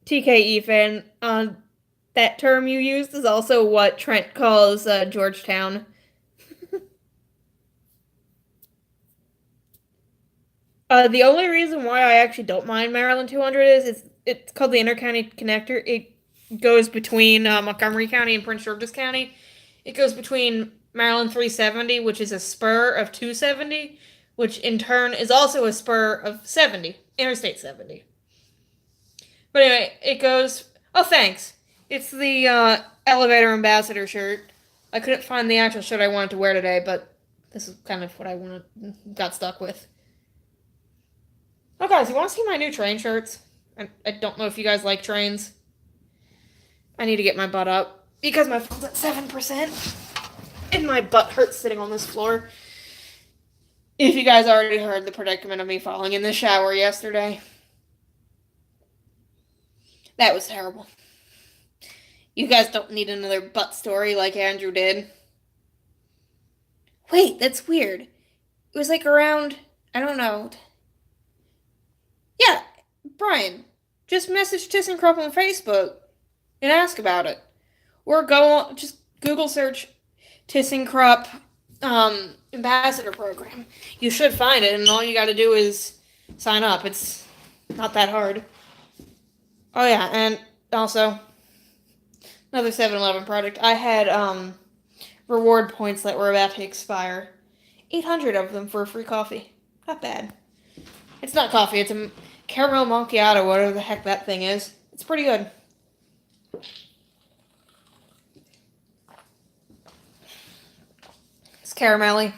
TKE fan, that term you used is also what Trent calls Georgetown. The only reason why I actually don't mind Maryland 200 is it's called the Intercounty Connector. It goes between Montgomery County and Prince George's County. It goes between Maryland 370, which is a spur of 270, which in turn is also a spur of 70, Interstate 70. But anyway, it goes... Oh, thanks. It's the Elevator Ambassador shirt. I couldn't find the actual shirt I wanted to wear today, but this is kind of what I got stuck with. Oh, guys, you want to see my new train shirts? I don't know if you guys like trains. I need to get my butt up because my phone's at 7%. And my butt hurts sitting on this floor. If you guys already heard the predicament of me falling in the shower yesterday. That was terrible. You guys don't need another butt story like Andrew did. Wait, that's weird. It was like around, I don't know. Yeah, Brian, just message ThyssenKrupp on Facebook and ask about it. Or just Google search ThyssenKrupp Ambassador Program. You should find it, and all you gotta do is sign up. It's not that hard. Oh yeah, and also, another 7-Eleven product. I had reward points that were about to expire. 800 of them for a free coffee. Not bad. It's not coffee, it's a caramel macchiato, whatever the heck that thing is. It's pretty good. It's caramelly.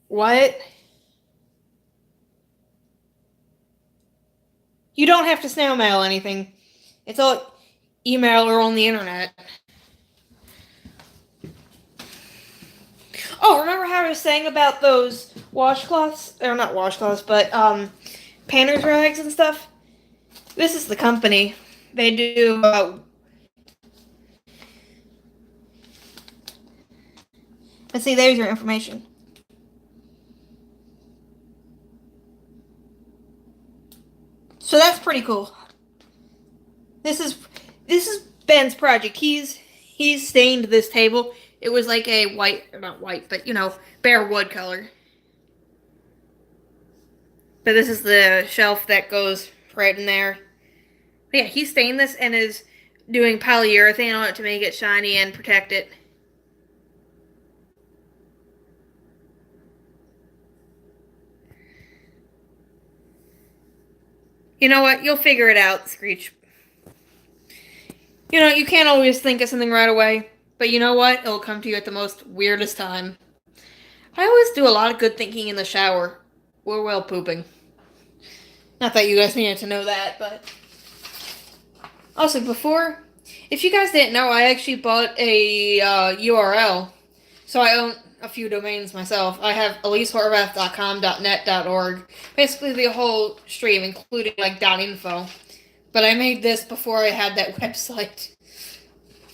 What? You don't have to snail mail anything. It's all email or on the internet. Oh, remember how I was saying about those washcloths? Or not washcloths, but painter's rags and stuff? This is the company. They do let's see, there's your information. So that's pretty cool. This is Ben's project. He's stained this table. It was like a white, or not white, but bare wood color. But this is the shelf that goes right in there. But yeah, he stained this and is doing polyurethane on it to make it shiny and protect it. You know what? You'll figure it out, Screech. You know, you can't always think of something right away, but you know what? It'll come to you at the most weirdest time. I always do a lot of good thinking in the shower or while pooping. Not that you guys needed to know that, but... Also, if you guys didn't know, I actually bought a URL. So I own a few domains myself. I have EliseHorvath.com, .net, .org. Basically the whole stream, including like .info. But I made this before I had that website.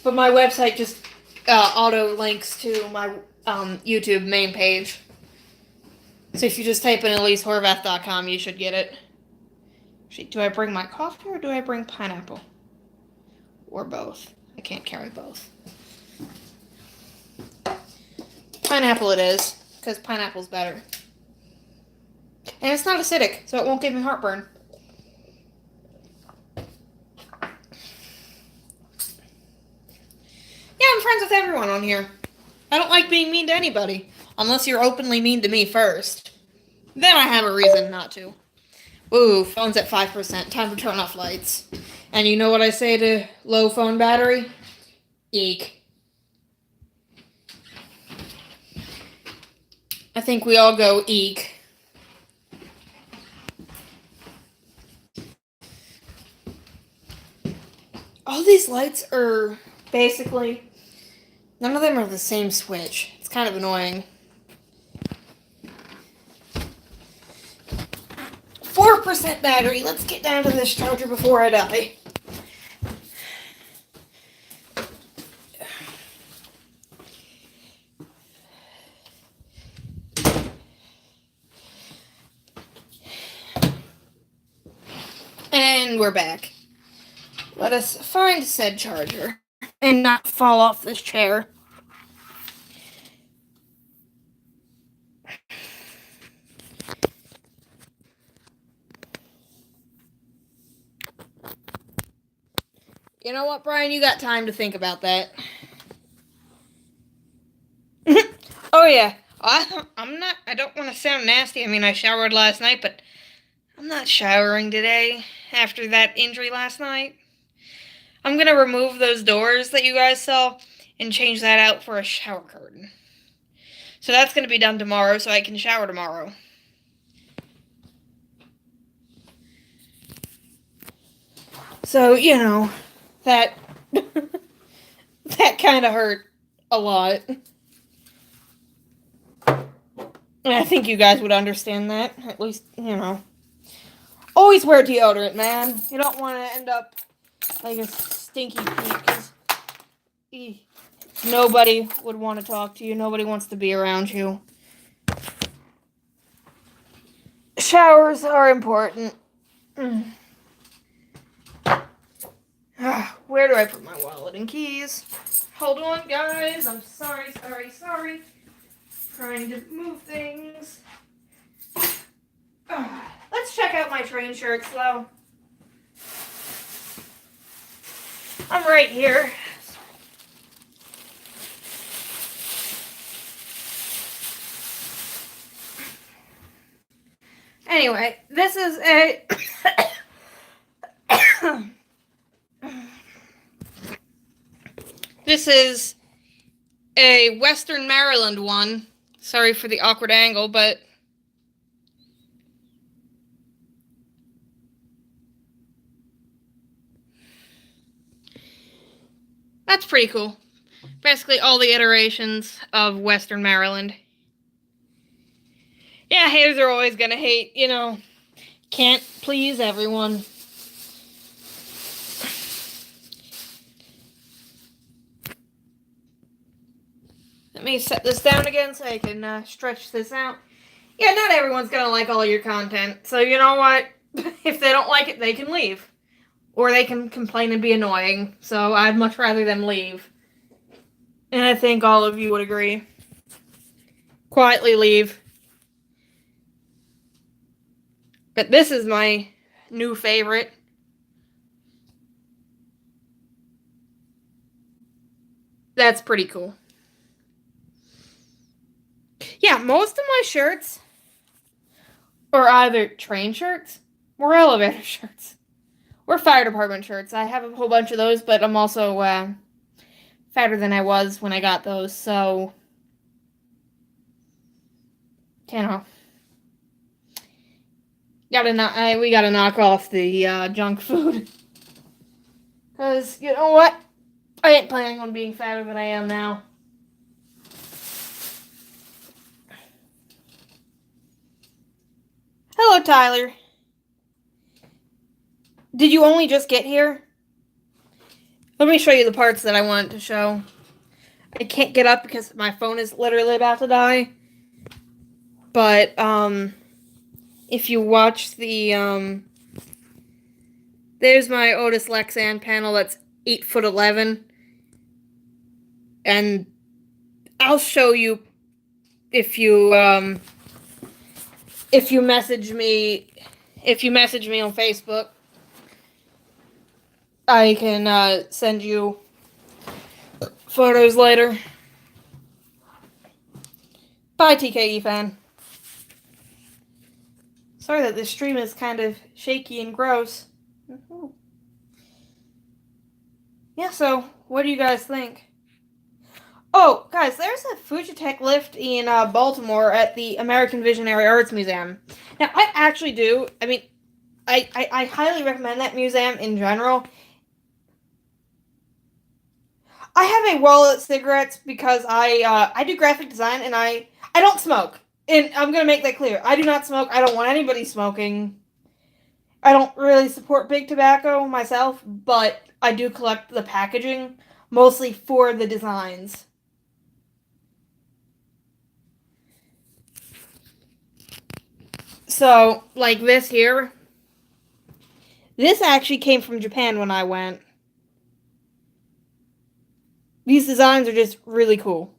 But my website just auto links to my YouTube main page. So if you just type in EliseHorvath.com, you should get it. Do I bring my coffee or do I bring pineapple? Or both. I can't carry both. Pineapple it is, because pineapple's better. And it's not acidic, so it won't give me heartburn. Yeah, I'm friends with everyone on here. I don't like being mean to anybody, unless you're openly mean to me first. Then I have a reason not to. Ooh, phone's at 5%. Time to turn off lights. And you know what I say to low phone battery? Eek. I think we all go eek. All these lights are basically... None of them are the same switch. It's kind of annoying. 4% battery. Let's get down to this charger before I die. And we're back. Let us find said charger and not fall off this chair. You know what, Brian? You got time to think about that. Oh, yeah. I don't want to sound nasty. I mean, I showered last night, but I'm not showering today after that injury last night. I'm going to remove those doors that you guys saw and change that out for a shower curtain. So that's going to be done tomorrow, so I can shower tomorrow. So, you know, that kind of hurt a lot. And I think you guys would understand that. At least, you know. Always wear deodorant, man. You don't want to end up like a stinky Pete, because nobody would want to talk to you. Nobody wants to be around you. Showers are important. Where do I put my wallet and keys? Hold on, guys. I'm sorry. Trying to move things. Let's check out my train shirts, though. I'm right here. Anyway, this is a... This is a Western Maryland one. Sorry for the awkward angle, but... That's pretty cool. Basically all the iterations of Western Maryland. Yeah, haters are always gonna hate, you know. Can't please everyone. Let me set this down again so I can stretch this out. Yeah, not everyone's gonna like all your content. So you know what? If they don't like it, they can leave. Or they can complain and be annoying. So I'd much rather them leave. And I think all of you would agree. Quietly leave. But this is my new favorite. That's pretty cool. Yeah, most of my shirts are either train shirts or elevator shirts or fire department shirts. I have a whole bunch of those, but I'm also fatter than I was when I got those, so you know, we gotta knock off the junk food. Cause you know what? I ain't planning on being fatter than I am now. Hello, Tyler. Did you only just get here? Let me show you the parts that I wanted to show. I can't get up because my phone is literally about to die. But, if you watch the, there's my Otis Lexan panel that's 8'11". And I'll show you if you message me on Facebook. I can send you photos later. Bye, TKE fan. Sorry that this stream is kind of shaky and gross. Yeah, so what do you guys think? Oh, guys, there's a Fujitec lift in Baltimore at the American Visionary Arts Museum. Now, I actually do. I mean, I highly recommend that museum in general. I have a wallet of cigarettes because I do graphic design and I don't smoke. And I'm gonna make that clear. I do not smoke. I don't want anybody smoking. I don't really support big tobacco myself, but I do collect the packaging, mostly for the designs. So, like this here, this actually came from Japan when I went. These designs are just really cool.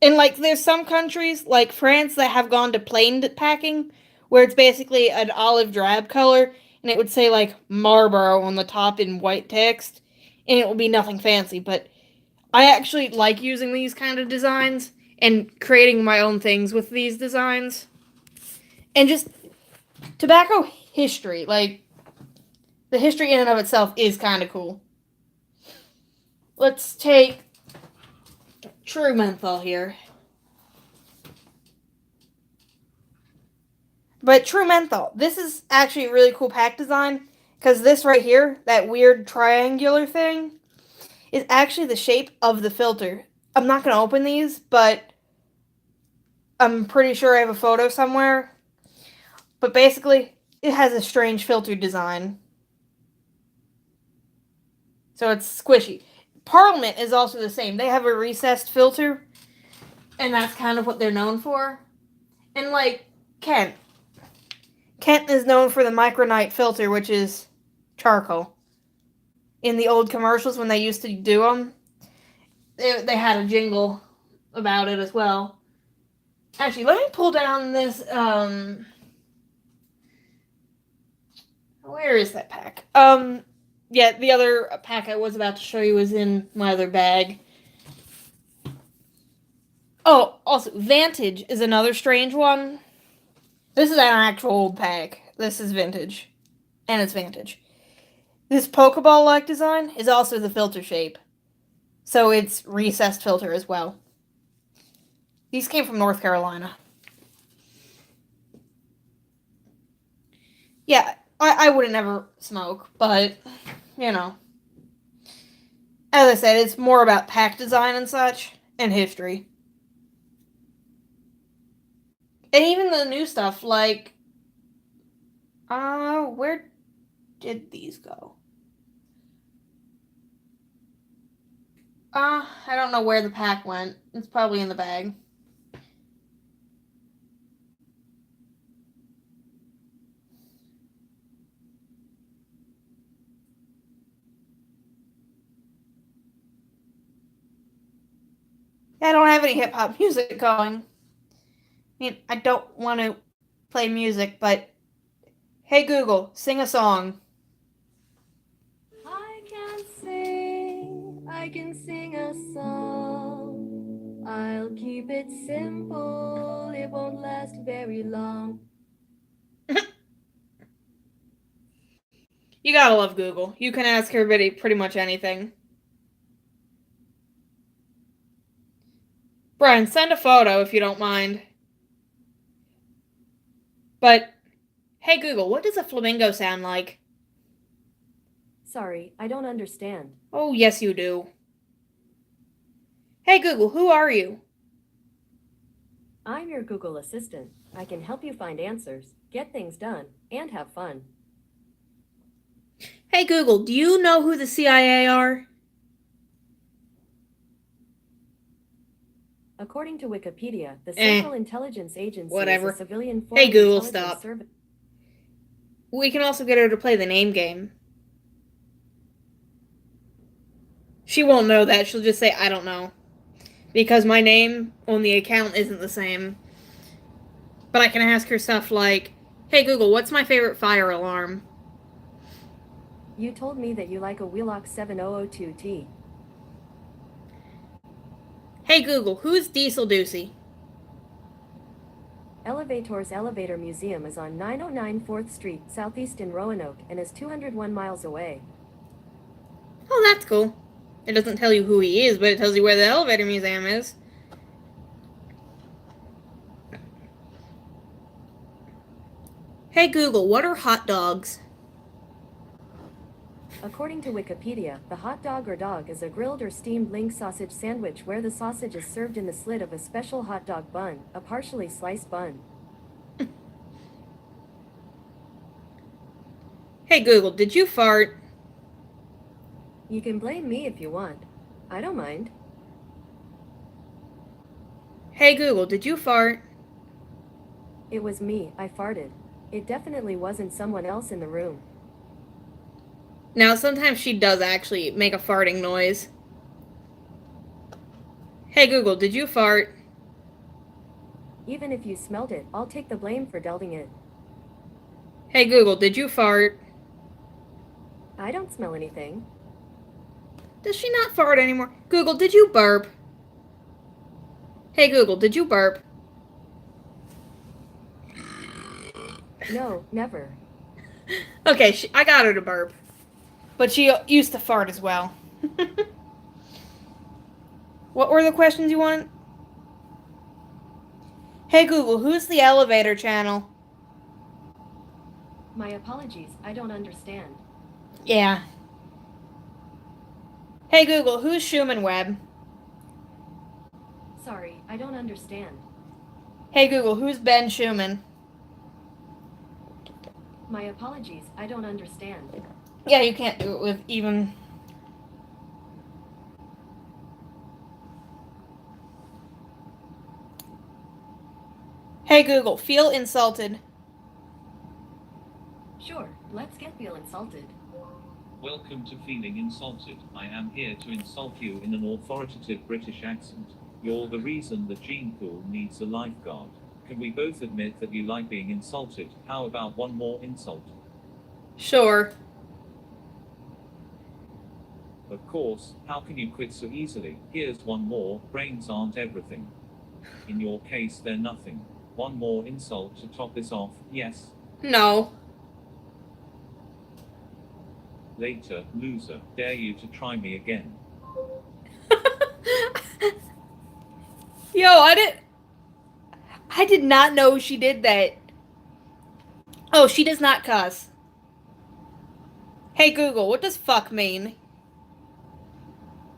And, like, there's some countries, like France, that have gone to plain packing, where it's basically an olive drab color, and it would say, like, Marlboro on the top in white text, and it will be nothing fancy, but I actually like using these kind of designs and creating my own things with these designs. And just tobacco history, like, the history in and of itself is kind of cool. Let's take True Menthol here. But True Menthol, this is actually a really cool pack design, because this right here, that weird triangular thing, is actually the shape of the filter. I'm not going to open these, but I'm pretty sure I have a photo somewhere. But basically, it has a strange filter design. So it's squishy. Parliament is also the same. They have a recessed filter, and that's kind of what they're known for. And like Kent. Kent is known for the Micronite filter, which is charcoal. In the old commercials, when they used to do them, they had a jingle about it as well. Actually, let me pull down this, where is that pack? Yeah, the other pack I was about to show you is in my other bag. Oh, also, Vantage is another strange one. This is an actual old pack. This is vintage. And it's Vantage. This Pokeball-like design is also the filter shape. So it's recessed filter as well. These came from North Carolina. Yeah, I wouldn't ever smoke, but, you know. As I said, it's more about pack design and such, and history. And even the new stuff, like, where did these go? I don't know where the pack went. It's probably in the bag. I don't have any hip-hop music going. I mean, I don't want to play music, but Hey Google, sing a song. I can sing a song. I'll keep it simple, it won't last very long. You gotta love Google. You can ask her pretty much anything. Brian, send a photo if you don't mind. But, hey Google, what does a flamingo sound like? Sorry, I don't understand. Oh, yes you do. Hey Google, who are you? I'm your Google Assistant. I can help you find answers, get things done, and have fun. Hey Google, do you know who the CIA are? According to Wikipedia, the Central Intelligence Agency Whatever. is a civilian Hey foreign Google, intelligence stop. service. We can also get her to play the name game. She won't know that. She'll just say, I don't know. Because my name on the account isn't the same. But I can ask her stuff like, hey Google, what's my favorite fire alarm? You told me that you like a Wheelock 7002T. Hey Google, who's Diesel Ducey? Elevator's Elevator Museum is on 909 4th Street, Southeast in Roanoke, and is 201 miles away. Oh, that's cool. It doesn't tell you who he is, but it tells you where the elevator museum is. Hey Google, what are hot dogs? According to Wikipedia, the hot dog or dog is a grilled or steamed link sausage sandwich where the sausage is served in the slit of a special hot dog bun, a partially sliced bun. Hey Google, did you fart? You can blame me if you want. I don't mind. Hey Google, did you fart? It was me, I farted. It definitely wasn't someone else in the room. Now, sometimes she does actually make a farting noise. Hey Google, did you fart? Even if you smelled it, I'll take the blame for delving it. Hey Google, did you fart? I don't smell anything. Does she not fart anymore? Google, did you burp? Hey Google, did you burp? No, never. Okay, I got her to burp. But she used to fart as well. What were the questions you wanted? Hey Google, who's the elevator channel? My apologies, I don't understand. Yeah. Hey Google, who's Schumann Webb? Sorry, I don't understand. Hey Google, who's Ben Schumann? My apologies, I don't understand. Yeah, you can't do it with even... Hey Google, feel insulted. Sure, let's get feel insulted. Welcome to Feeling Insulted. I am here to insult you in an authoritative British accent. You're the reason the gene pool needs a lifeguard. Can we both admit that you like being insulted? How about one more insult? Sure. Of course, how can you quit so easily? Here's one more, brains aren't everything. In your case, they're nothing. One more insult to top this off, yes? No. Later, loser, dare you to try me again. Yo, I did not know she did that. Oh, she does not cuss. Hey Google, what does fuck mean?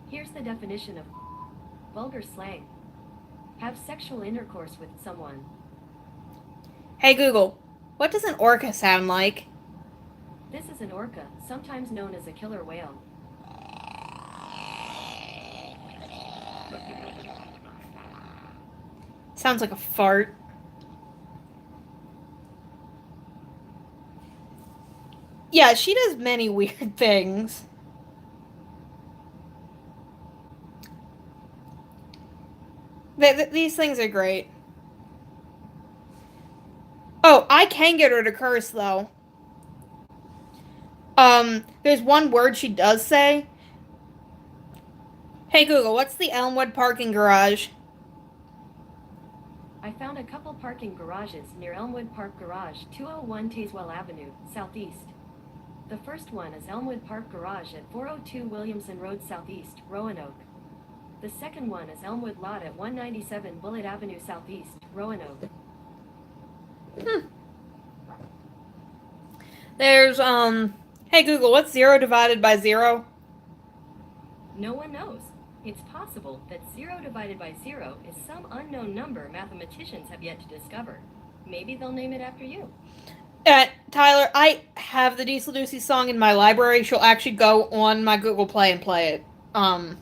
Here's the definition of vulgar slang. Have sexual intercourse with someone. Hey Google, what does an orca sound like? This is an orca, sometimes known as a killer whale. Sounds like a fart. Yeah, she does many weird things. These things are great. Oh, I can get her to curse, though. There's one word she does say. Hey Google, what's the Elmwood parking garage? I found a couple parking garages near Elmwood Park Garage, 201 Tazewell Avenue, Southeast. The first one is Elmwood Park Garage at 402 Williamson Road Southeast, Roanoke. The second one is Elmwood Lot at 197 Bullitt Avenue Southeast, Roanoke. There's, hey Google, what's 0 divided by 0? No one knows. It's possible that 0 divided by 0 is some unknown number mathematicians have yet to discover. Maybe they'll name it after you. Tyler, I have the Diesel Ducey song in my library. She'll actually go on my Google Play and play it. I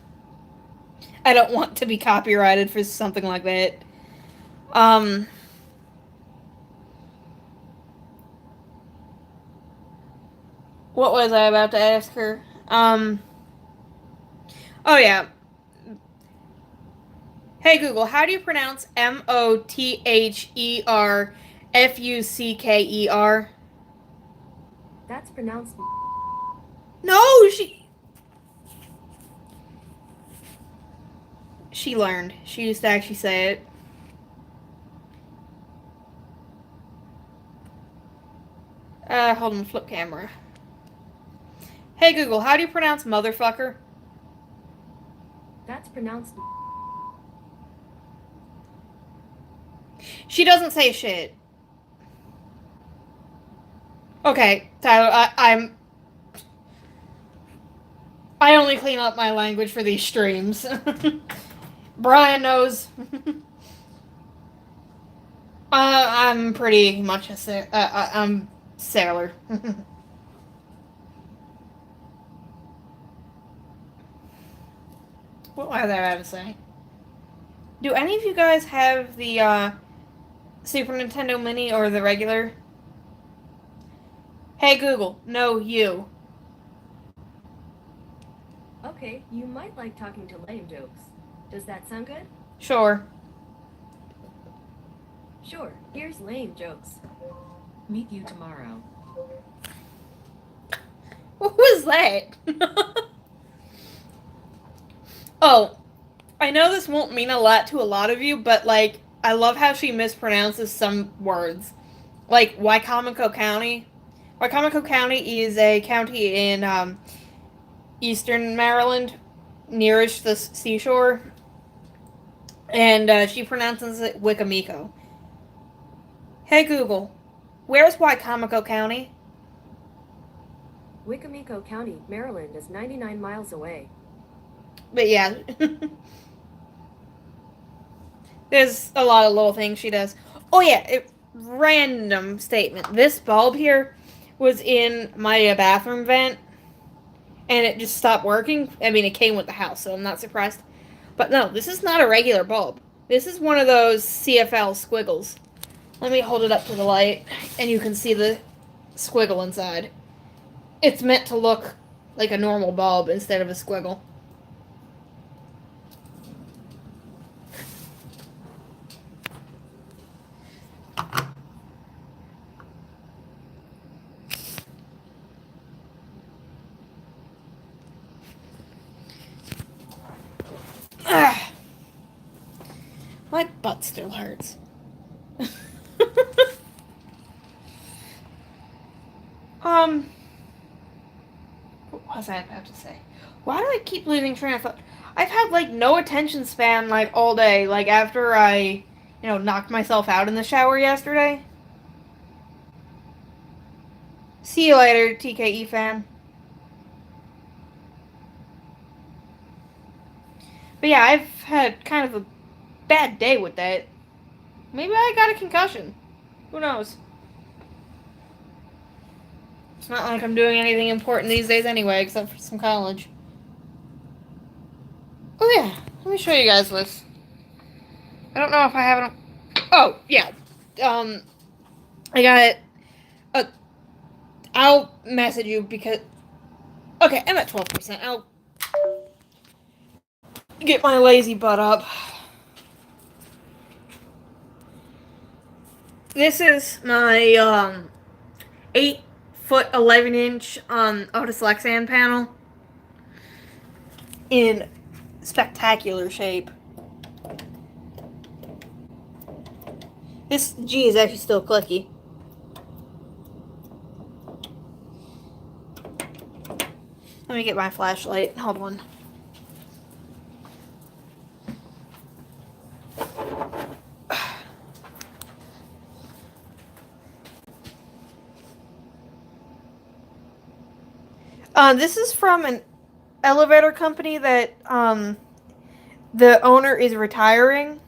don't want to be copyrighted for something like that. What was I about to ask her? Oh yeah. Hey Google, how do you pronounce Motherfucker? That's pronounced. No, she learned. She used to actually say it. Hold on, flip camera. Hey Google, how do you pronounce motherfucker? That's pronounced. She doesn't say shit. Okay, Tyler, I only clean up my language for these streams. Brian knows. I'm pretty much I'm sailor. What was I about to say? Do any of you guys have the Super Nintendo Mini or the regular? Hey Google, no, you. Okay, you might like talking to lame jokes. Does that sound good? Sure. Sure, here's lame jokes. Meet you tomorrow. What was that? Oh, I know this won't mean a lot to a lot of you, but like, I love how she mispronounces some words. Like Wicomico County. Wicomico County is a county in eastern Maryland, nearest the seashore. And she pronounces it Wicamico. Hey Google, where's Wicomico County? Wicamico County, Maryland is 99 miles away. But yeah. There's a lot of little things she does. Oh yeah, random statement. This bulb here was in my bathroom vent, and it just stopped working. I mean, it came with the house, so I'm not surprised. But no, this is not a regular bulb. This is one of those CFL squiggles. Let me hold it up to the light, and you can see the squiggle inside. It's meant to look like a normal bulb instead of a squiggle. My butt still hurts. What was I about to say? Why do I keep losing train of thought? I've had, like, no attention span, like, all day. Like, after I, knocked myself out in the shower yesterday. See you later, TKE fan. But yeah, I've had kind of a bad day with that. Maybe I got a concussion. Who knows? It's not like I'm doing anything important these days anyway, except for some college. Oh yeah, let me show you guys this. I don't know if I have it. Oh yeah, I got it. I'll message you because. Okay, I'm at 12%. I'll get my lazy butt up. This is my 8 foot 11-inch Otis Lexan panel in spectacular shape. This G is actually still clicky. Let me get my flashlight. Hold on. This is from an elevator company that the owner is retiring.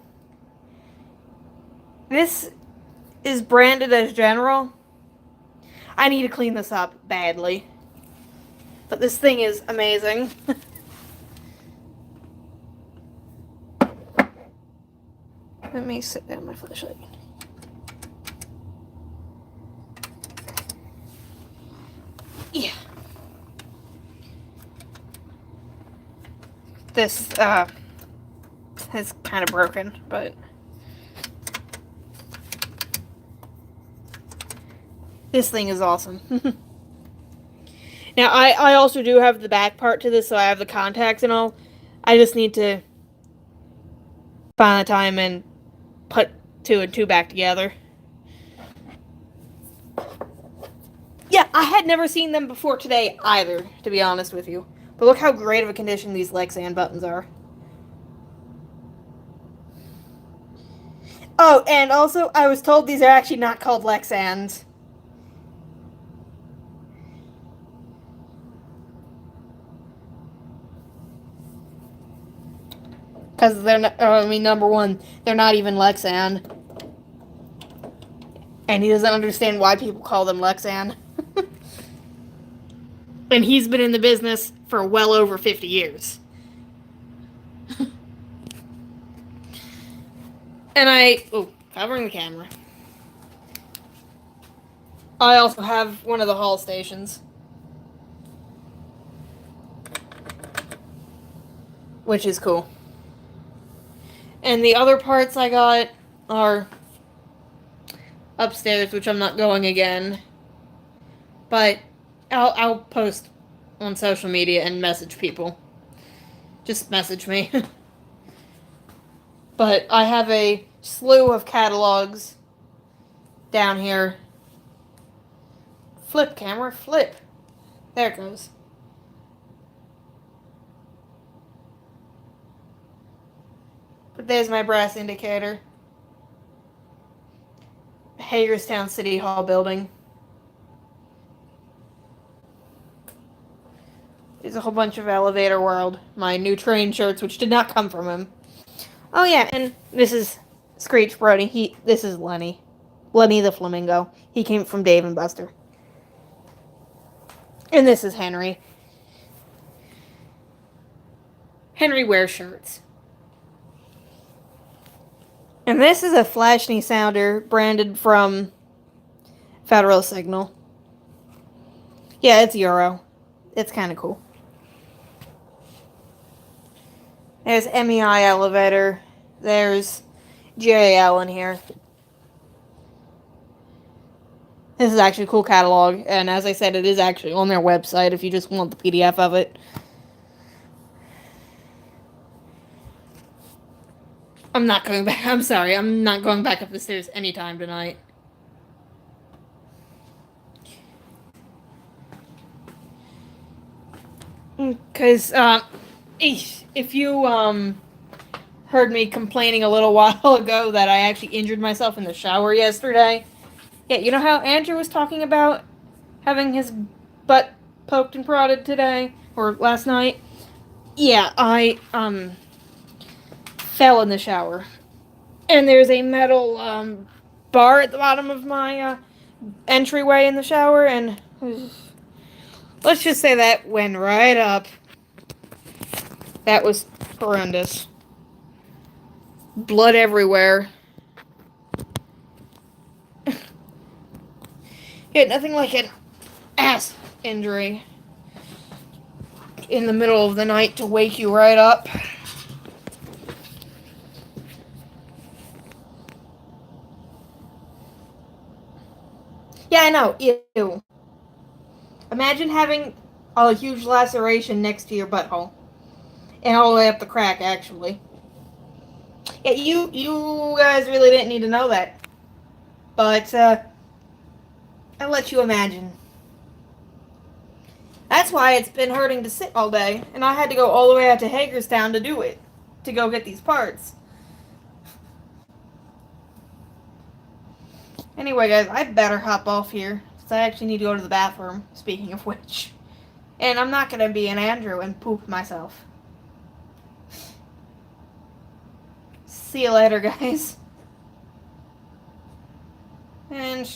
This is branded as General. I need to clean this up badly. But this thing is amazing. Let me sit down my flashlight. Yeah. This is kind of broken, but this thing is awesome. Now, I also do have the back part to this, so I have the contacts and all. I just need to find the time and put 2 and 2 back together. Yeah, I had never seen them before today either, to be honest with you. But look how great of a condition these Lexan buttons are. Oh, and also, I was told these are actually not called Lexans. Because they're not, number one, they're not even Lexan. And he doesn't understand why people call them Lexan. And he's been in the business for well over 50 years. And covering the camera. I also have one of the Hall stations. Which is cool. And the other parts I got are upstairs, which I'm not going again. But I'll post on social media and message people. Just message me. But I have a slew of catalogs down here. Flip, camera, flip. There it goes. But there's my brass indicator. Hagerstown City Hall building. There's a whole bunch of Elevator World. My new train shirts, which did not come from him. Oh yeah, and this is Screech Brody. This is Lenny. Lenny the Flamingo. He came from Dave and Buster. And this is Henry. Henry wears shirts. And this is a Flashney sounder branded from Federal Signal. Yeah, it's Euro. It's kind of cool. There's MEI Elevator. There's JAL in here. This is actually a cool catalog. And as I said, it is actually on their website if you just want the PDF of it. I'm not going back. I'm sorry. I'm not going back up the stairs anytime tonight. Because, if you, heard me complaining a little while ago that I actually injured myself in the shower yesterday. Yeah, you know how Andrew was talking about having his butt poked and prodded today? Or last night? Yeah, I, fell in the shower. And there's a metal, bar at the bottom of my, entryway in the shower, and let's just say that went right up. That was horrendous. Blood everywhere. Yeah, nothing like an ass injury in the middle of the night to wake you right up. Yeah, I know. Ew. Imagine having a huge laceration next to your butthole. And all the way up the crack, actually. Yeah, you guys really didn't need to know that. But, I'll let you imagine. That's why it's been hurting to sit all day, and I had to go all the way out to Hagerstown to do it. To go get these parts. Anyway, guys, I better hop off here, because I actually need to go to the bathroom, speaking of which. And I'm not going to be an Andrew and poop myself. See you later, guys. And